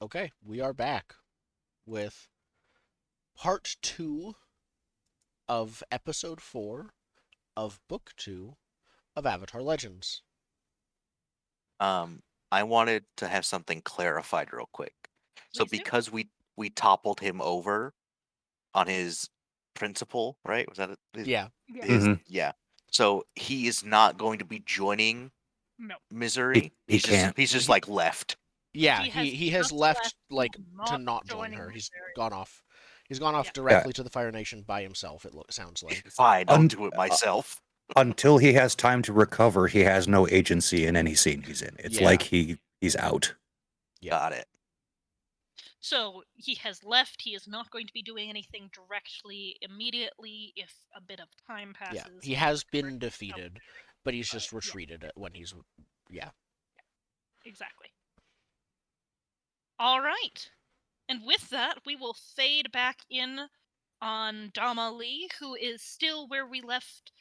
Okay, we are back with part 2 of episode 4 of book 2 of Avatar Legends. Um, I wanted to have something clarified real quick. So Please do. because we toppled him over on his principal, right? Was that his, Yeah, Yeah. his Mhm. yeah. So he is not going to be joining No. Misery. He can't. He's just He- like left. yeah, He he has just left he to will not join joining her. the He's series. gone off. He's gone off Yeah. directly to the Fire Nation by himself. Sounds like. Fine, I'll Un- do it myself. Until he has time to recover, he has no agency in any scene he's in. It's Yeah. like he's out. Yeah. Got it. So he has left. He is not going to be doing anything directly immediately if a bit of time passes. Yeah, he has been defeated, but he's just retreated when he's Exactly. All right. And with that, we will fade back in on Dama Lee, who is still where we left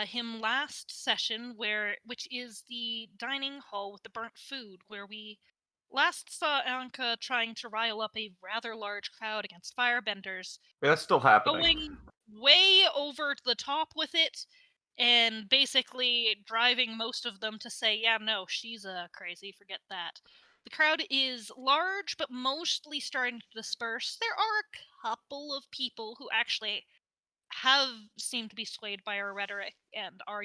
him last session, which is the dining hall with the burnt food, where we last saw Anka trying to rile up a rather large crowd against firebenders, That's still happening. going way over the top with it, and basically driving most of them to say, yeah, no, she's crazy, forget that. The crowd is large, but mostly starting to disperse. There are a couple of people who actually have seemed to be swayed by her rhetoric and are,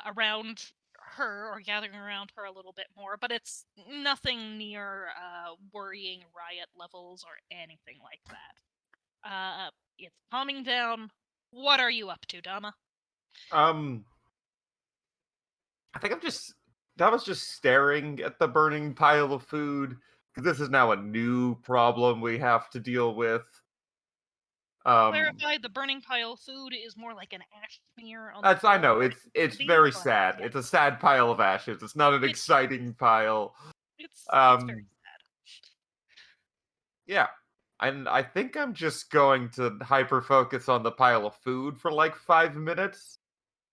around her or gathering around her a little bit more, but it's nothing near worrying riot levels or anything like that. It's calming down. What are you up to, Dama? I think that was just staring at the burning pile of food, because this is now a new problem we have to deal with. Clarify, the burning pile of food is more like an ash smear on the I know, floor. it's These very are- sad. yeah. It's a sad pile of ashes. It's not an It's- exciting pile. It's very sad. Yeah. And I think I'm just going to hyper focus on the pile of food for like 5 minutes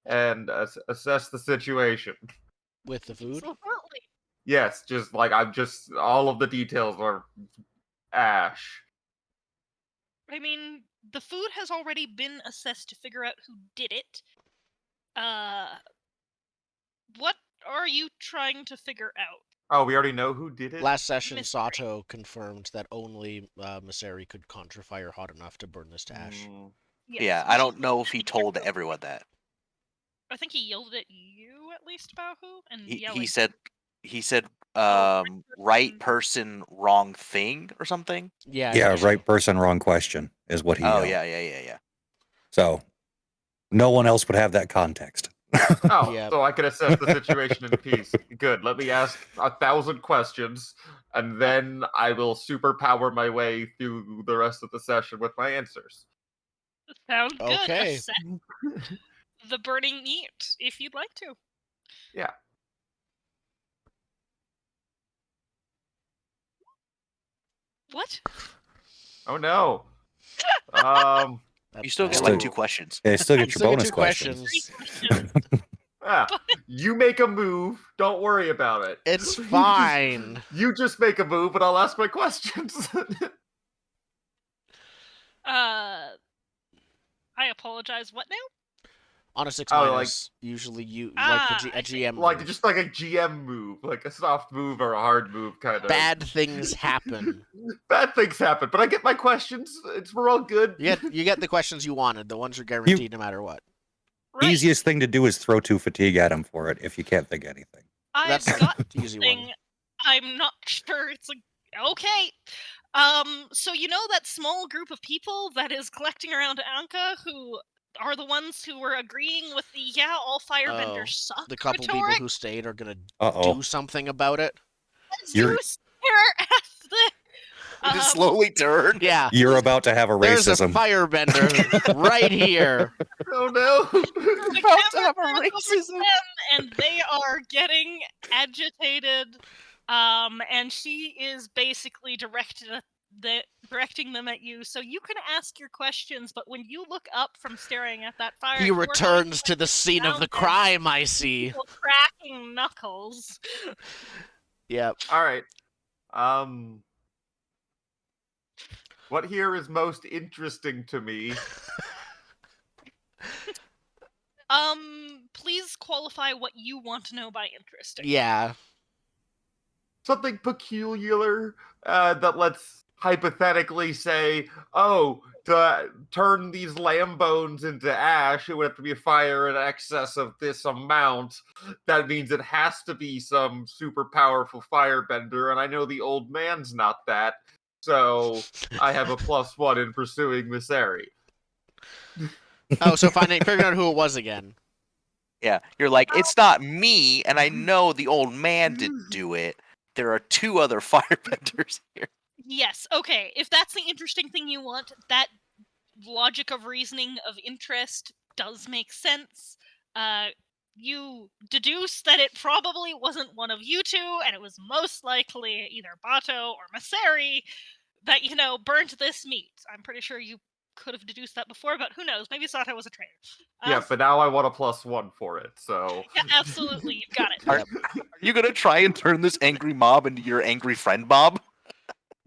and assess the situation. with the food. Absolutely. Yes, just like all of the details are ash. I mean, the food has already been assessed to figure out who did it. What are you trying to figure out? Oh, we already know who did it? Last session, Mystery. Sato confirmed that only Miseri could conjure fire hot enough to burn this to ash. Yes, Yeah, I don't know if he told everyone that. I think he yelled at you at least about who, and He said Oh, right person, wrong thing or something. Yeah. Yeah, right person, wrong question is what he Oh yelled. yeah. So no one else would have that context. Oh, Yep. so I can assess the situation in peace. Good. Let me ask 1,000 questions, and then I will superpower my way through the rest of the session with my answers. Sounds good. Okay. Assess the burning meat, if you'd like to. Yeah. What? Oh no. You still get Still- like 2 questions. Yeah, still get your Still get bonus 2 questions. Three questions. You make a move. Don't worry about it. It's fine. You just make a move, and I'll ask my questions. I apologize. What now? On a 6 Oh, minus, usually you like a GM like move. just like a GM move, like a soft move or a hard move, kind of. Bad things happen. Bad things happen, but I get my questions. We're all good. You get the questions you wanted. The ones are guaranteed no matter what. Right. Easiest thing to do is throw 2 fatigue at him for it if you can't think of anything. I've That's got the easy something. one. I'm not sure it's okay. So you know that small group of people that is collecting around Anka, who are the ones who were agreeing with the all firebenders suck The couple people rhetoric? who stayed are gonna Uh-oh. do something about it. You're- You stare at the. You just slowly turn. Yeah. You're about to have a There's a racism. firebender right here. Oh no. The About to camera have a goes over to racism. them, and they are getting agitated. And she is basically directing them at you, so you can ask your questions. But when you look up from staring at that fire, He you are returns to the scene of the surrounded crime, I by see. people cracking knuckles. Yep. All right. What here is most interesting to me? Please qualify what you want to know by interesting. Yeah. Something peculiar that let's hypothetically say, oh, to turn these lamb bones into ash, it would have to be a fire in excess of this amount. That means it has to be some super powerful firebender, and I know the old man's not that, so I have a +1 in pursuing Miss Airy. Oh, so figuring out who it was again. Yeah, you're like, it's not me, and I know the old man didn't do it. There are 2 other firebenders here. Yes, okay. If that's the interesting thing you want, that logic of reasoning of interest does make sense. You deduce that it probably wasn't one of you two, and it was most likely either Bato or Maseri that, burnt this meat. I'm pretty sure you could have deduced that before, but who knows? Maybe Sato was a traitor. Yeah, but now I want a +1 for it, so... Yeah, absolutely, you've got it. Are you gonna try and turn this angry mob into your angry friend mob?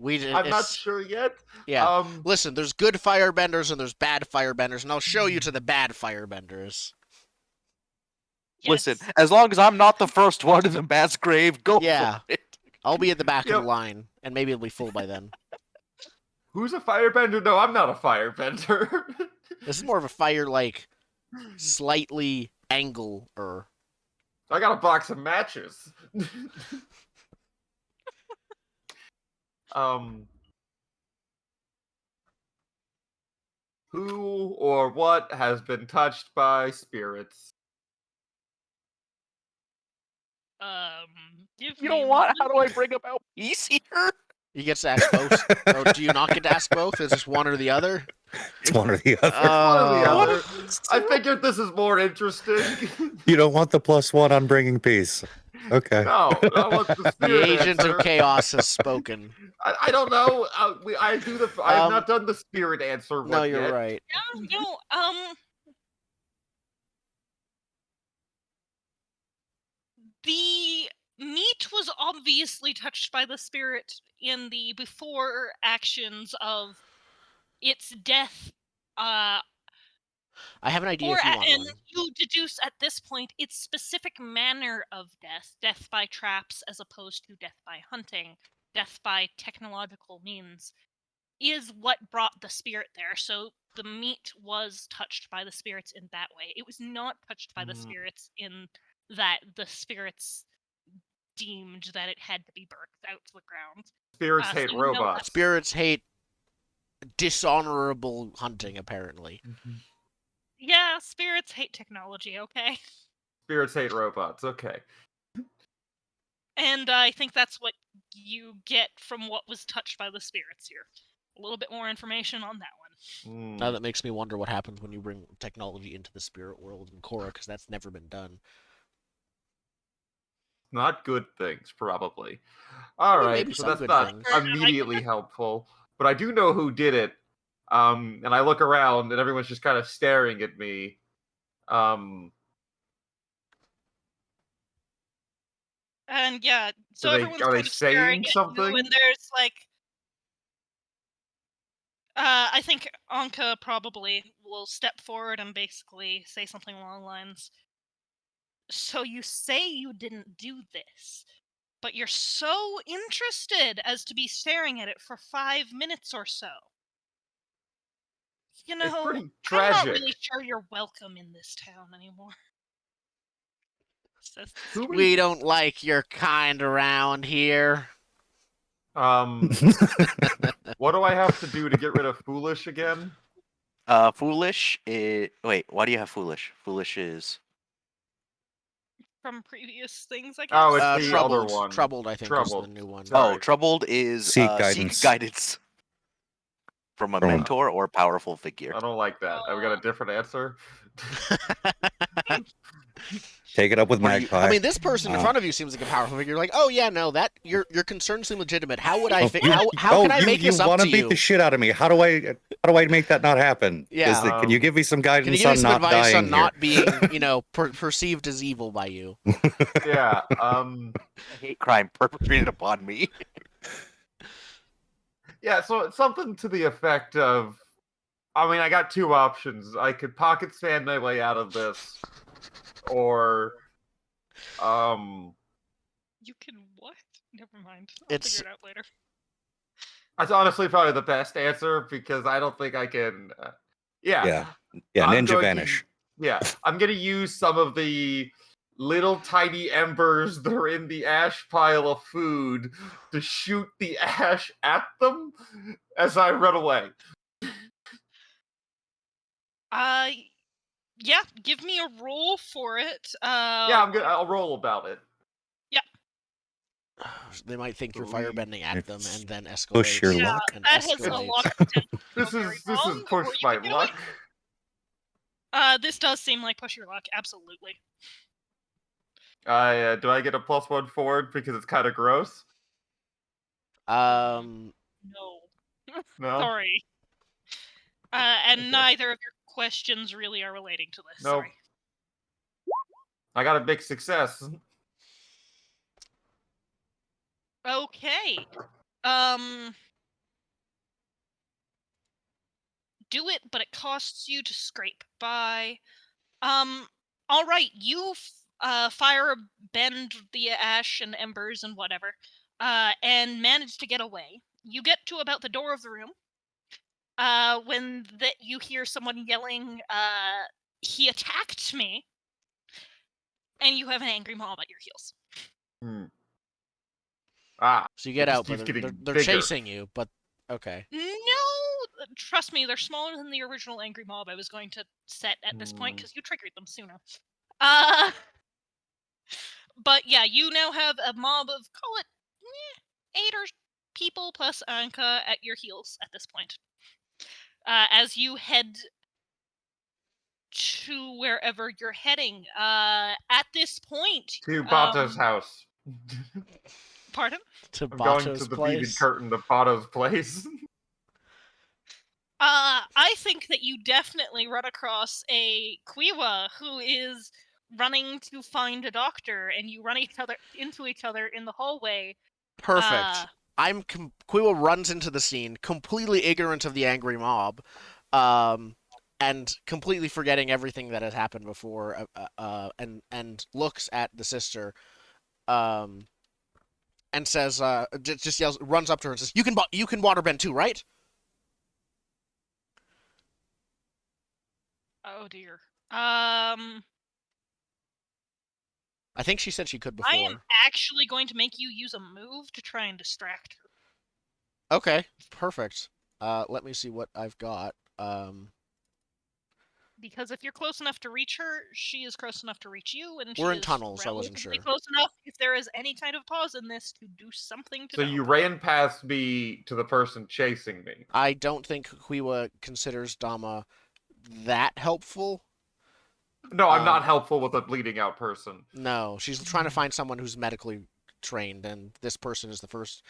I'm not sure yet. Yeah. Listen, there's good firebenders and there's bad firebenders, and I'll show you to the bad firebenders. Yes. Listen, as long as I'm not the first one in the mass grave, go Yeah. for it. I'll be at the back of Yep. the line, and maybe it'll be full by then. Who's a firebender? No, I'm not a firebender. This is more of a fire, like, slightly angle-er. I got a box of matches. Who or what has been touched by spirits? Give You me know what? How do I one. bring about peace here? You get to ask both. Or do you not get to ask both? Is this one or the other? It's one or the other. One or the Oh. other. I figured this is more interesting. You don't want the +1 on bringing peace. Okay. No, I want the The spirit agent answer. of chaos has spoken. I don't know. I have not done the spirit answer one No, you're yet. right. No, the meat was obviously touched by the spirit in the before actions of its death, I have an idea if you want and one. you deduce at this point its specific manner of death by traps as opposed to death by hunting, death by technological means, is what brought the spirit there. So the meat was touched by the spirits in that way. It was not touched by the spirits in that the spirits deemed that it had to be burnt out to the ground. Spirits So hate you know robots. Spirits hate dishonorable hunting, apparently. Yeah, spirits hate technology, okay? Spirits hate robots. Okay. And I think that's what you get from what was touched by the spirits here. A little bit more information on that one. Now that makes me wonder what happens when you bring technology into the spirit world in Korra, because that's never been done. Not good things, probably. All right, maybe so some that's good not things. immediately helpful, but I do know who did it. And I look around, and everyone's just kind of staring at me. And yeah, so Are everyone's they kind of staring saying at something? you, and there's like, I think Anka probably will step forward and basically say something along the lines. So you say you didn't do this, but you're so interested as to be staring at it for 5 minutes or so. You It's know, pretty I'm not tragic. really sure you're welcome in this town anymore. Says the Who spirit. We don't like your kind around here. What do I have to do to get rid of Foolish again? Foolish is... Wait, why do you have Foolish? Foolish is... From previous things, I guess. Oh, it's the Troubled. other one. Troubled, I think, is Troubled. the new one. Sorry. Oh, Troubled is Seek seek guidance. guidance. From a From a- mentor or powerful figure. I don't like that. I've got a different answer. Take it up with What do you- Magpie. I mean, this person in front of you seems like a powerful figure. You're like, oh yeah, no, that your concerns seem legitimate. How would I? How can I make this up wanna to beat you? the shit out of me? How do I make that not happen? Yeah. Can you give me some Can you guidance give me on some not advice dying on here? not being, perceived as evil by you? Yeah. I hate crime perpetrated upon me. Yeah, so it's something to the effect of, I mean, I got two options. I could pocket sand my way out of this, or You can what? Never mind. I'll It's- figure it out later. that's honestly probably the best answer because I don't think I can. Yeah. Yeah, I'm ninja going vanish. I'm going to use some of the little tiny embers that are in the ash pile of food to shoot the ash at them as I run away. Yeah, give me a roll for it. Yeah, I'll roll about it. They might think you're 3. firebending at them and then escalate. Push your Yeah, luck. And that has a escalate. lot of potential to This go very is wrong, or push you my can get away. luck. This does seem like push your luck, absolutely. Do I get a +1 forward because it's kind of gross? Um, No. No. Sorry. And Okay. neither of your questions really are relating to this. Nope. Sorry. I got a big success. Okay. Do it, but it costs you to scrape by. All right. You fire bend the ash and embers and whatever, and manage to get away. You get to about the door of the room. When you hear someone yelling, "He attacked me," and you have an angry mob at your heels. Hmm. so you get It just out, but keeps they're getting they're bigger. chasing you. But okay. No, trust me, they're smaller than the original angry mob I was going to set at this point Hmm. because you triggered them sooner. But yeah, you now have a mob of, call it 8 or people plus Anka at your heels at this point. As you head to wherever you're heading. At this point, To Bato's house. pardon? To I'm going to Bato's the beaded place. curtain to Bato's place. I think that you definitely run across a Quiwa who is running to find a doctor, and you run into each other in the hallway. Perfect. Quill runs into the scene, completely ignorant of the angry mob, and completely forgetting everything that had happened before, and looks at the sister, and says, just yells, runs up to her and says, "You can waterbend too, right?" Oh dear. I think she said she could I am before. actually going to make you use a move to try and distract her. Okay, perfect. Let me see what I've got. Because if you're close enough to reach her, she is close enough to reach you, and We're she in is tunnels, so I wasn't relatively sure. close enough, if there is any kind of pause in this, to do something to So them. you ran past me to the person chasing me. I don't think Quiwa considers Dama that helpful. No, I'm not helpful with a bleeding out person. No, she's trying to find someone who's medically trained, and this person is the first.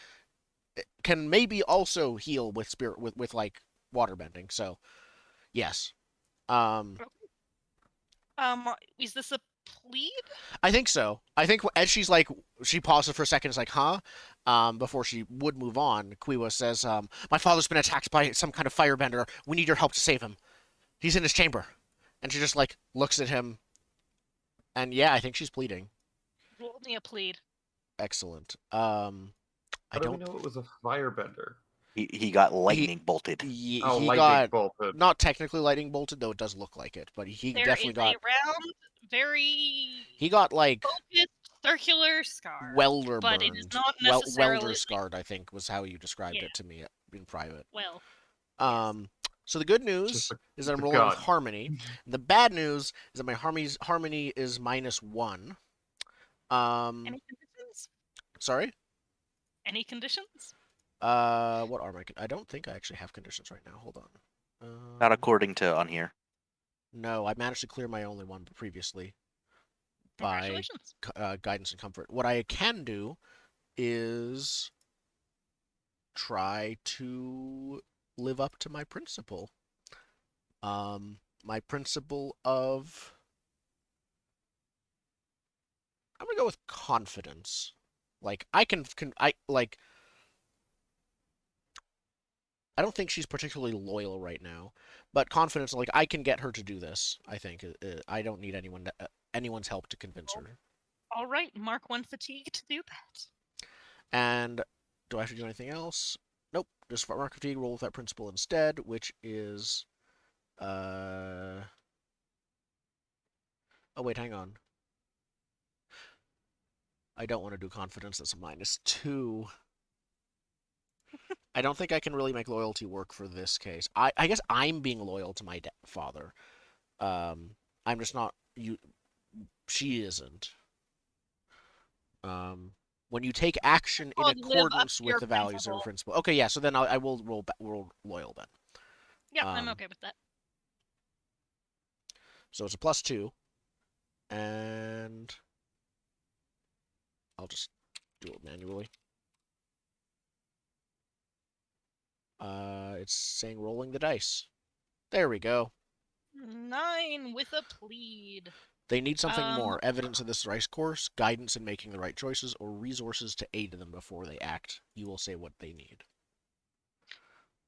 Can maybe also heal with spirit with like waterbending. So, yes. Is this a plead? I think so. I think as she pauses for a second, is like, huh? Before she would move on, Quiwa says, "My father's been attacked by some kind of firebender. We need your help to save him. He's in his chamber." And she just like looks at him, and yeah, I think she's pleading. Roll me a plead. Excellent. How do we know it was a firebender? He got lightning bolted. He lightning got bolted. not technically lightning bolted, though it does look like it, but he There definitely is got. a round, very He got like focused circular scar, welder but burned. it is not necessarily welder scarred, I think, was how you described Yeah. it to me in private. well. So the good news is that I'm rolling with harmony. The bad news is that my harmony is -1. Any conditions? Sorry. Any conditions? What are my? I don't think I actually have conditions right now. Hold on. Not according to on here. No, I managed to clear my only one previously by Congratulations. guidance and comfort. What I can do is try to live up to my principle. My principle of I'm gonna go with confidence. Like I I don't think she's particularly loyal right now, but confidence, like I can get her to do this. I think I don't need anyone's help to convince her. All right, mark 1 fatigue to do that. And do I have to do anything else? Nope. Just mark fatigue. Roll with that principle instead, which is Oh wait, hang on. I don't want to do confidence. That's a -2. I don't think I can really make loyalty work for this case. I guess I'm being loyal to my father. I'm just not. She isn't. When you take action in Live up accordance to with your the values of principle. a principle. Okay, yeah. So then I will roll loyal then. Yeah, I'm okay with that. So it's a +2, and I'll just do it manually. It's saying rolling the dice. There we go. 9 with a plead. They need something more. Evidence of this dice course, guidance in making the right choices, or resources to aid them before they act. You will say what they need.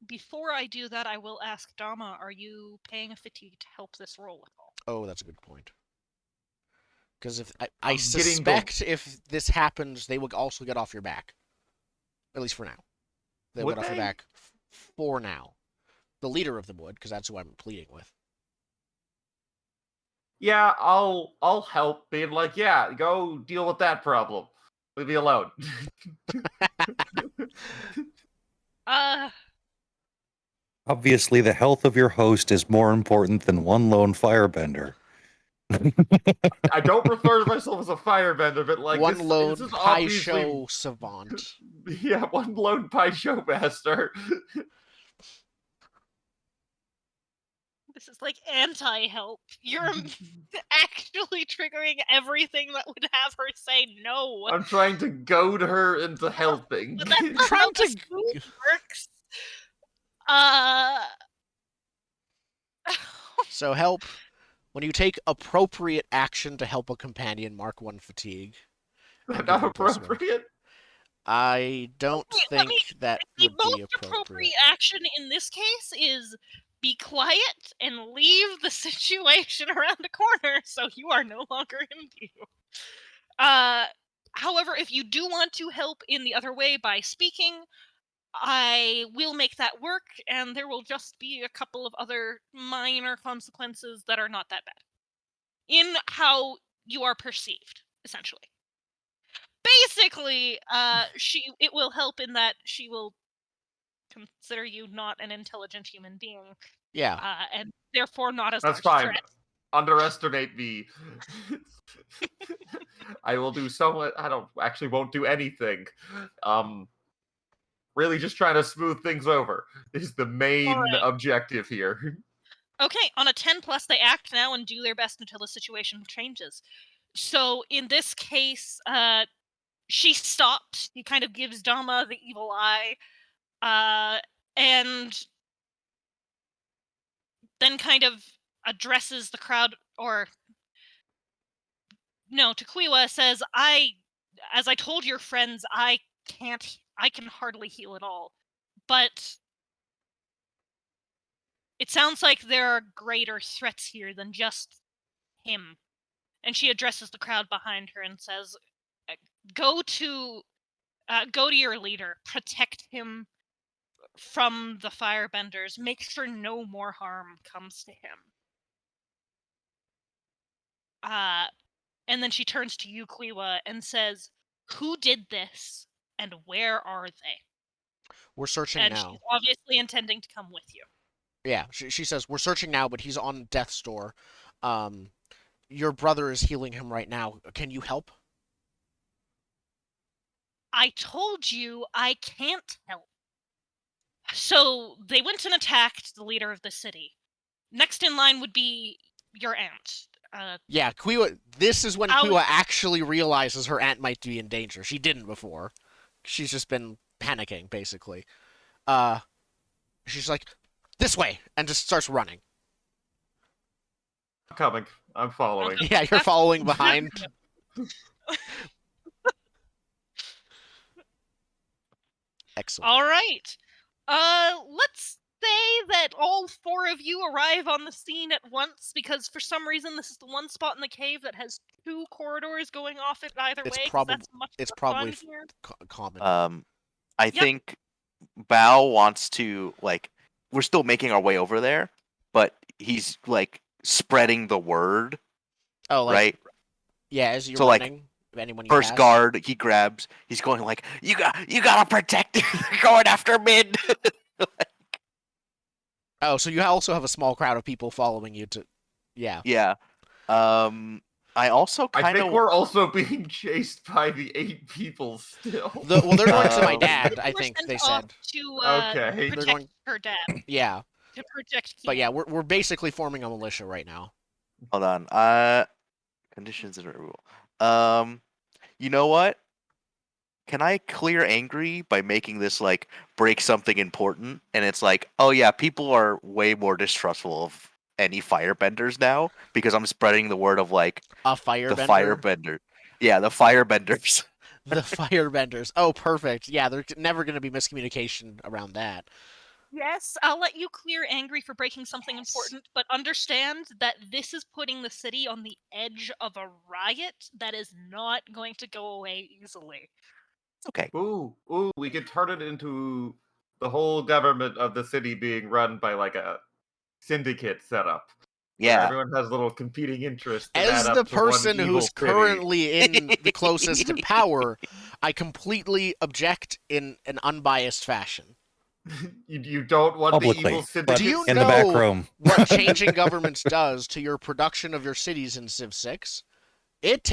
Before I do that, I will ask Dama, are you paying a fatigue to help this roll at all? Oh, that's a good point. Because if I I'm suspect if this happens, they will also get off your back. At least for now. They'll Would get off your they? back for now. The leader of them would, because that's who I'm pleading with. Yeah, I'll help, being like, yeah, go deal with that problem. Leave me alone. Obviously, the health of your host is more important than one lone firebender. I don't refer to myself as a firebender, but like one this lone is pie obviously show savant. yeah, one lone pie show master. This is like anti-help. You're actually triggering everything that would have her say no. I'm trying to goad her into helping. But that's not Trying how to- this food works. Uh... So help. When you take appropriate action to help a companion, mark 1 fatigue. and give Not them +1. appropriate. I don't Let think me- that the would be most appropriate. action in this case is be quiet and leave the situation around the corner so you are no longer in view. However, if you do want to help in the other way by speaking, I will make that work, and there will just be a couple of other minor consequences that are not that bad. In how you are perceived, essentially. Basically, it will help in that she will consider you not an intelligent human being. Yeah. And therefore not as That's large a fine. threat. Underestimate me. I will do so much. I won't do anything. Really just trying to smooth things over is the main objective here. Okay, on a 10+, they act now and do their best until the situation changes. So in this case, she stops. He kind of gives Dama the evil eye, and then kind of addresses the crowd, or no, Tequiwa says, as I told your friends, I can hardly heal at all. But it sounds like there are greater threats here than just him. And she addresses the crowd behind her and says, go to your leader, protect him from the firebenders, make sure no more harm comes to him. And then she turns to you, Quiwa, and says, who did this, and where are they? We're searching And now. she's obviously intending to come with you. Yeah, she says, we're searching now, but he's on death's door. Your brother is healing him right now. Can you help? I told you I can't help. So they went and attacked the leader of the city. Next in line would be your aunt. Yeah, Quiwa. This is when Quiwa actually realizes her aunt might be in danger. She didn't before. She's just been panicking, basically. She's like, this way, and just starts running. I'm coming. I'm following. Yeah, you're following behind. Excellent. All right. Let's say that all 4 of you arrive on the scene at once, because for some reason this is the one spot in the cave that has 2 corridors going off it either It's way, 'cause probably that's much it's more probably fun here. common. I Yep. think Bao wants to we're still making our way over there, but he's spreading the word, Oh, like right? yeah, as you're So, running, if anyone you First pass. guard, he grabs. He's going you gotta protect it. They're going after mid. Oh, so you also have a small crowd of people following you to. Yeah. Yeah. I also I kind think of we're also being chased by the 8 people still. Well, they're going to my Um, dad. I We're think sent they off said. to Okay. They're protect going. her dad, Yeah, to protect but yeah, Kian. we're basically forming a militia right now. hold on. Conditions and rule. You know what? Can I clear angry by making this break something important? And it's oh yeah, people are way more distrustful of any firebenders now because I'm spreading the word of A the firebender. firebender. Yeah, the firebenders. The firebenders. Oh, perfect. Yeah, there's never going to be miscommunication around that. Yes, I'll let you clear angry for breaking something important, but understand that this is putting the city on the edge of a riot that is not going to go away easily. Okay. Ooh, we could turn it into the whole government of the city being run by a syndicate setup. Where Yeah. everyone has little competing interests that As add the up to one person evil who's city. currently in the closest to power, I completely object in an unbiased fashion. You don't want Publicly, the evil but syndicate. Do you in the back know room. what changing governments does to your production of your cities in Civ 6? It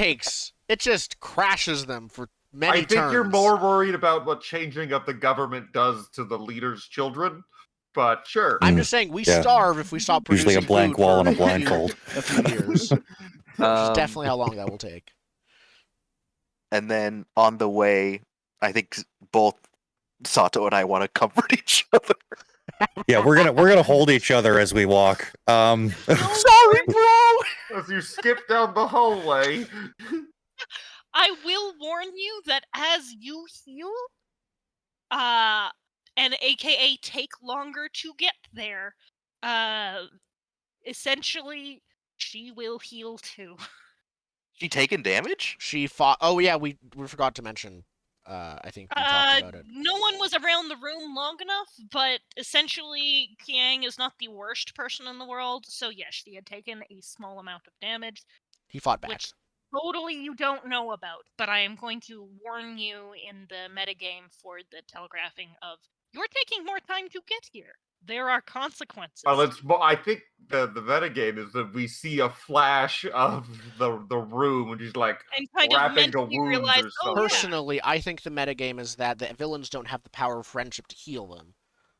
just crashes them for many I think turns. you're more worried about what changing of the government does to the leader's children, but sure. I'm just saying we Yeah. starve if we stop Usually producing a blank food wall for and a blindfold. a few years. Which is Um, definitely how long that will take. and then on the way, I think both Sato and I want to comfort each other. Yeah, we're gonna hold each other as we walk. Sorry, bro. As you skip down the hallway. I will warn you that as you heal, and aka take longer to get there, essentially, she will heal too. She taking damage? She fought. Oh yeah, we forgot to mention. I think we talked about it. No one was around the room long enough, but essentially, Kiang is not the worst person in the world, so yes, she had taken a small amount of damage, He fought back. which totally you don't know about, but I am going to warn you in the metagame for the telegraphing of, you're taking more time to get here. There are consequences. I think the metagame is that we see a flash of the room and she's and kind of wrapping the mentally wounds realize, or oh, something. yeah. Personally, I think the metagame is that the villains don't have the power of friendship to heal them.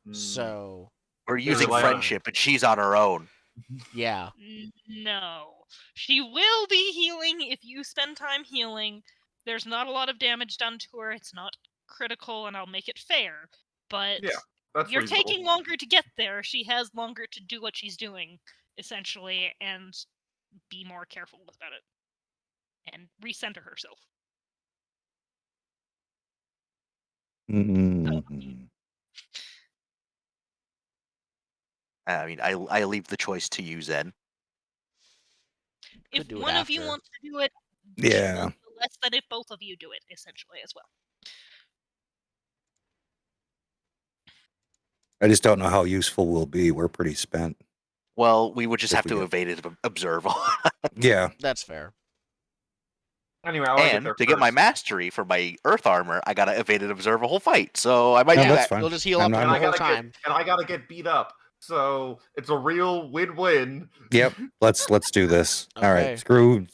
Mm. So We're using rely on- friendship, and she's on her own. yeah, No. She will be healing if you spend time healing. There's not a lot of damage done to her. It's not critical, and I'll make it fair. But Yeah, that's you're reasonable. taking longer to get there. She has longer to do what she's doing, essentially, and be more careful about it. And recenter herself. Mm. I mean, I leave the choice to you, Zen. If do it one of you after. wants to do it, Yeah. she will feel less than if both of you do it, essentially, as well. I just don't know how useful we'll be. We're pretty spent. Well, we would just If have we to get- evade it, observe. Yeah. that's fair. Anyway, I want And there to get my first. mastery for my earth armor, I gotta evade and observe a whole fight. So I might No, do that's that. fine. You'll just heal I'm up not- the I whole gotta time. I gotta get beat up. So it's a real win-win. Yep. Let's do this. All Okay. right. Screw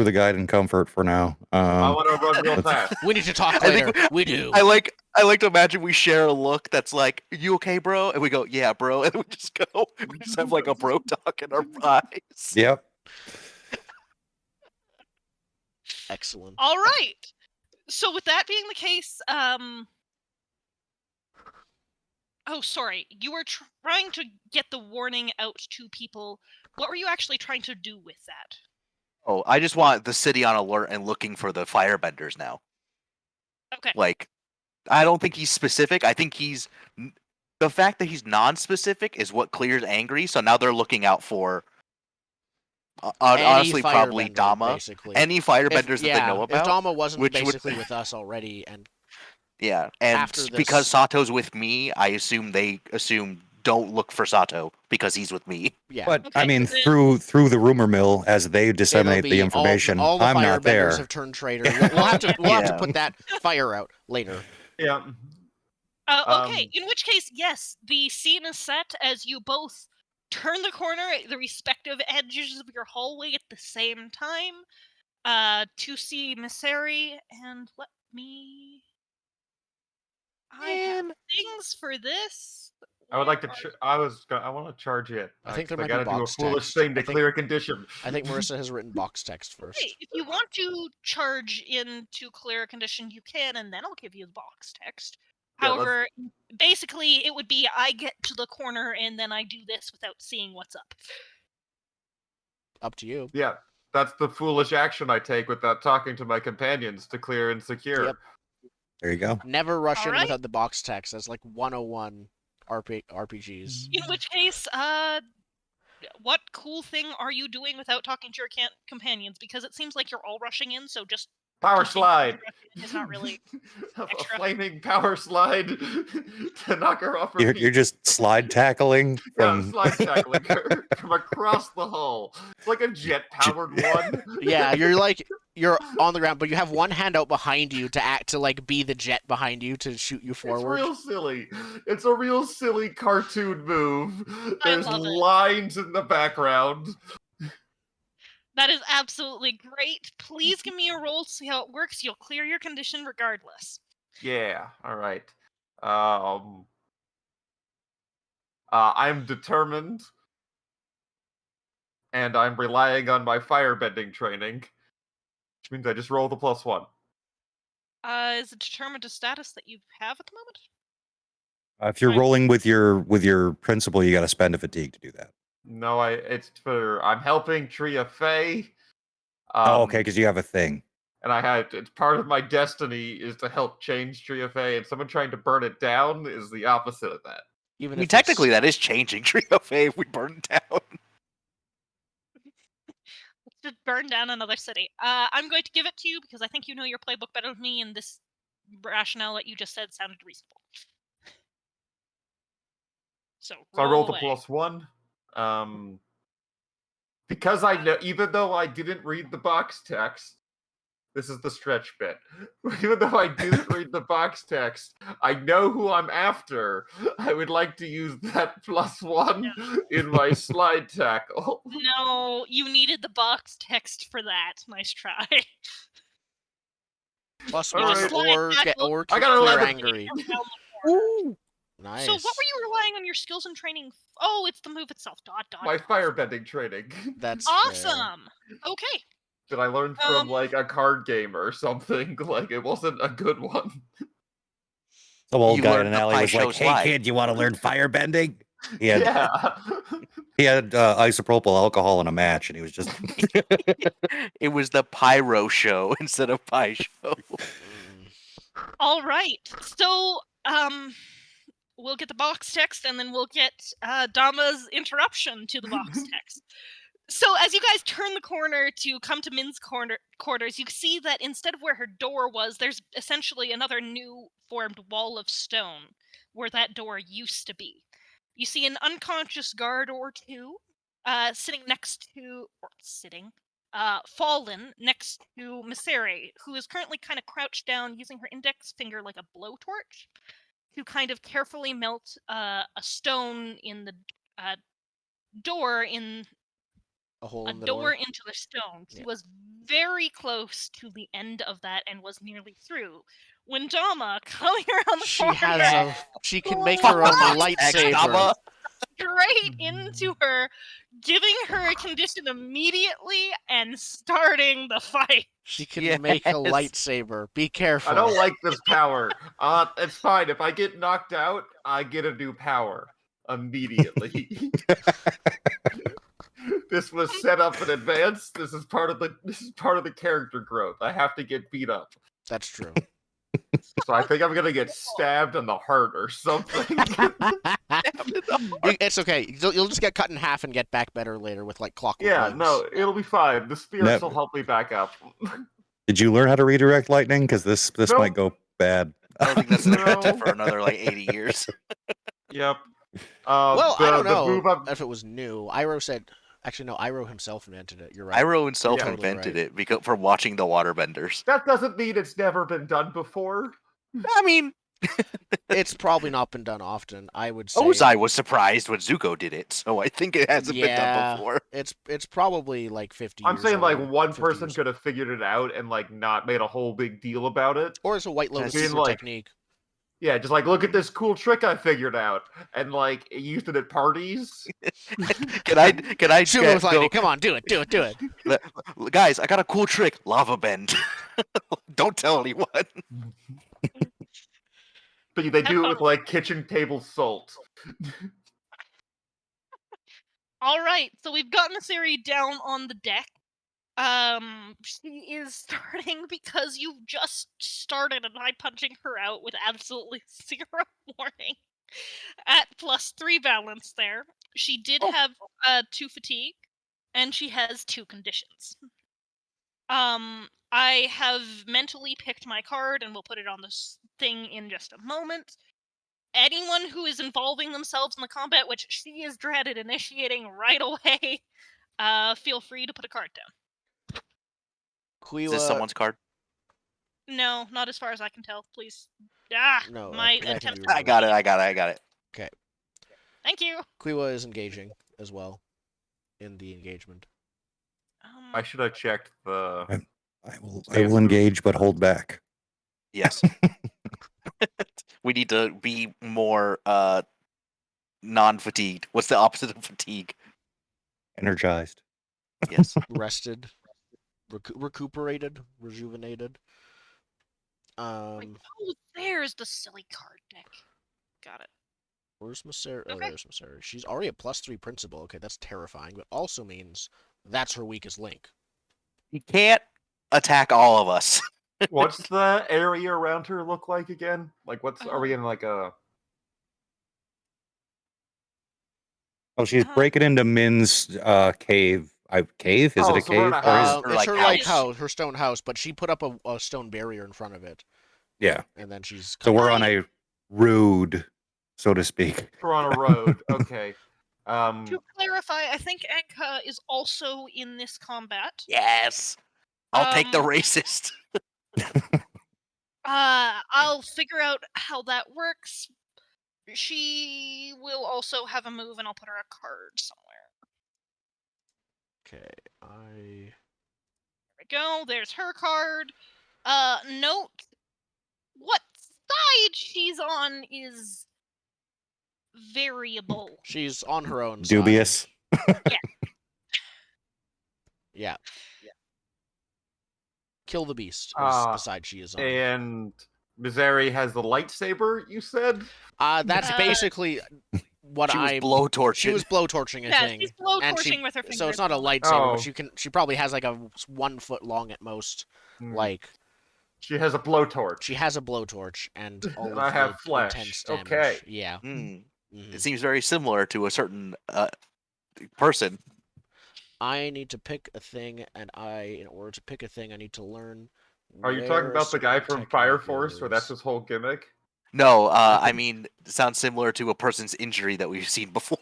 the guide and comfort for now. I want to run real let's- fast. We need to talk I think later. We do. I like to imagine we share a look that's like, "You okay, bro?" And we go, "Yeah, bro." And we just go. We just have a bro talk in our eyes. Yep. Excellent. All right. So with that being the case, oh, sorry. You were trying to get the warning out to people. What were you actually trying to do with that? Oh, I just want the city on alert and looking for the firebenders now. Okay. I don't think he's specific. I think he's the fact that he's non-specific is what clears angry. So now they're looking out for Any honestly probably firebender, Dama, basically. any firebenders that they know If about. Dama wasn't which would- basically with us already, and Yeah, and after because this- Sato's with me, I assume they assume don't look for Sato because he's with me. yeah, But Okay, I mean, then- through the rumor mill, as they it'll disseminate be the information, all the I'm not firebenders there. have turned traitor. We'll have to Yeah. put that fire out later. Yeah. Okay, in which case, yes, the scene is set as you both turn the corner at the respective edges of your hallway at the same time to see Miseri, and let me... I have Man. things for this. I would like to. Where I want to charge it. I think there 'cause might I be gotta do a box foolish text. thing to I think- clear a condition. I think Marissa has written box text first. Okay, if you want to charge into clear a condition, you can, and then I'll give you the box text. Yeah, let's- However, basically, it would be I get to the corner and then I do this without seeing what's up. Up to you. Yeah, that's the foolish action I take without talking to my companions to clear and secure. Yep. There you go. Never rush in Alright. without the box text. That's like 101 RPGs. In which case, what cool thing are you doing without talking to your companions? Because it seems like you're all rushing in, so just Power continue slide. rushing in is not really. a extra. flaming power slide to knock her off her You're feet. just slide tackling Yeah, from. slide tackling her from across the hall. It's like a jet-powered one. Yeah, you're on the ground, but you have one hand out behind you to act to like be the jet behind you to shoot you forward. It's real silly. It's a real silly cartoon move. I There's love it. lines in the background. That is absolutely great. Please give me a roll to see how it works. You'll clear your condition regardless. Yeah, all right. I'm determined, and I'm relying on my firebending training, which means I just roll the +1. Is it determined a status that you have at the moment? If you're Fine. rolling with your principal, you got to spend a fatigue to do that. No, I'm helping Tria Fey. Oh, okay, because you have a thing. And it's part of my destiny is to help change Tria Fey, and someone trying to burn it down is the opposite of that. Even I mean, if technically, that is changing Trio Fey if we burn it down. Let's just burn down another city. I'm going to give it to you because I think you know your playbook better than me, and this rationale that you just said sounded reasonable. So So I rolled away. a +1. Because I know, even though I didn't read the box text, this is the stretch bit. Even though I didn't read the box text, I know who I'm after. I would like to use that +1 in my slide tackle. No, you needed the box text for that. Nice try. plus All one right. or Slide get tackle. or I got an clear 11. angry. Ooh. Nice. So what were you relying on your skills and training? Oh, it's the move itself. Dot. My firebending training. That's fair. Awesome. Okay. That I learned from like a card game or something. Like it wasn't a good one. Some old You guy in learned an the alley was Pi like, Show "Hey slide." kid, you want to learn firebending?" He had Yeah. he had isopropyl alcohol in a match, and he was just. It was the Pyro Show instead of Pi Show. Mm. All right. So, we'll get the box text, and then we'll get Dama's interruption to the box text. So, as you guys turn the corner to come to Min's quarters, you see that instead of where her door was, there's essentially another new formed wall of stone where that door used to be. You see an unconscious guard or two fallen next to Misere, who is currently kind of crouched down using her index finger like a blowtorch to kind of carefully melt a stone in the door in A hole a in the door into the stone. Yeah. He was very close to the end of that and was nearly through. When Dama, coming around the She corner, has she can make Oh, her own wow. lightsaber. Dama. straight into her, giving her a condition immediately and starting the fight. She can make a Yes. lightsaber. Be careful. I don't like this power. It's fine. If I get knocked out, I get a new power immediately. This was set up in advance. This is part of the character growth. I have to get beat up. That's true. So I think I'm gonna get stabbed in the heart or something. It's okay. You'll just get cut in half and get back better later with like clockwork Yeah, legs. no, it'll be fine. The spirits will help me back up. Did you learn how to redirect lightning? Because this Nope. might go bad. I don't think that's an No. invented for another like 80 years. Yep. Well, I don't the know move up. if it was new. Iroh said, actually, no, Iroh himself invented it. You're right. Iroh himself Yeah. invented Totally it because for watching the waterbenders. That doesn't mean it's never been done before. I mean, It's probably not been done often. I would say. Ozai was surprised when Zuko did it, so I think it hasn't been done before. It's probably like 50 I'm years saying like old, one 50 person years. could have figured it out and like not made a whole big deal about it. Or it's a White Lotus Being secret like- technique. Yeah, just like look at this cool trick I figured out, and like used it at parties. Can I Shoot me with go, lightning. Come on, do it. guys? I got a cool trick. Lava bend. Don't tell anyone. But they do it with like kitchen table salt. All right, so we've gotten Asiri down on the deck. She is starting because you've just started and I'm punching her out with absolutely zero warning. At +3 balance there. She did have 2 fatigue, and she has 2 conditions. I have mentally picked my card, and we'll put it on this thing in just a moment. Anyone who is involving themselves in the combat, which she is dreaded initiating right away, feel free to put a card down. Is this someone's card? No, not as far as I can tell. Please. No, My that can attempt. be I got it. Thank you. Quiwa is engaging as well in the engagement. I should have checked the. I will engage, but hold back. Yes. We need to be more non-fatigued. What's the opposite of fatigue? Energized. Yes. Rested, recuperated, rejuvenated. Oh, there's the silly card deck. Got it. Where's Masari? Oh, Okay. there's Masari. She's already a +3 principal. Okay, that's terrifying, but also means that's her weakest link. He can't attack all of us. What's the area around her look like again? Like, are we in like a? Oh, she's breaking into Min's cave. Cave? Is it a so we're in cave? a house. It's like her house. house, her stone house, but she put up a stone barrier in front of it, Yeah. and then she's. So we're on a road, so to speak. We're on a road. Okay. To clarify, I think Anka is also in this combat. Yes. I'll take the Um, racist. I'll figure out how that works. She will also have a move, and I'll put her a card somewhere. Okay, There we go. There's her card. Note what side she's on is variable. She's on her own. Dubious. Yeah. Kill the beast is the side she is on. And Missouri has the lightsaber. You said. That's basically what She was blowtorching. She was blowtorching a Yeah, thing. she's blowtorching she, with her fingers. so it's not a lightsaber, Oh. but she probably has like a 1 foot long at most. Like She has a blowtorch. she has a blowtorch and all of I have the flesh. intense damage. Okay. Yeah. Mm. Mhm. It seems very similar to a certain person. I need to pick a thing, and in order to pick a thing, I need to learn. Are you talking where about the guy from technique Fire Force, where that's is. his whole gimmick? No, I mean, it sounds similar to a person's injury that we've seen before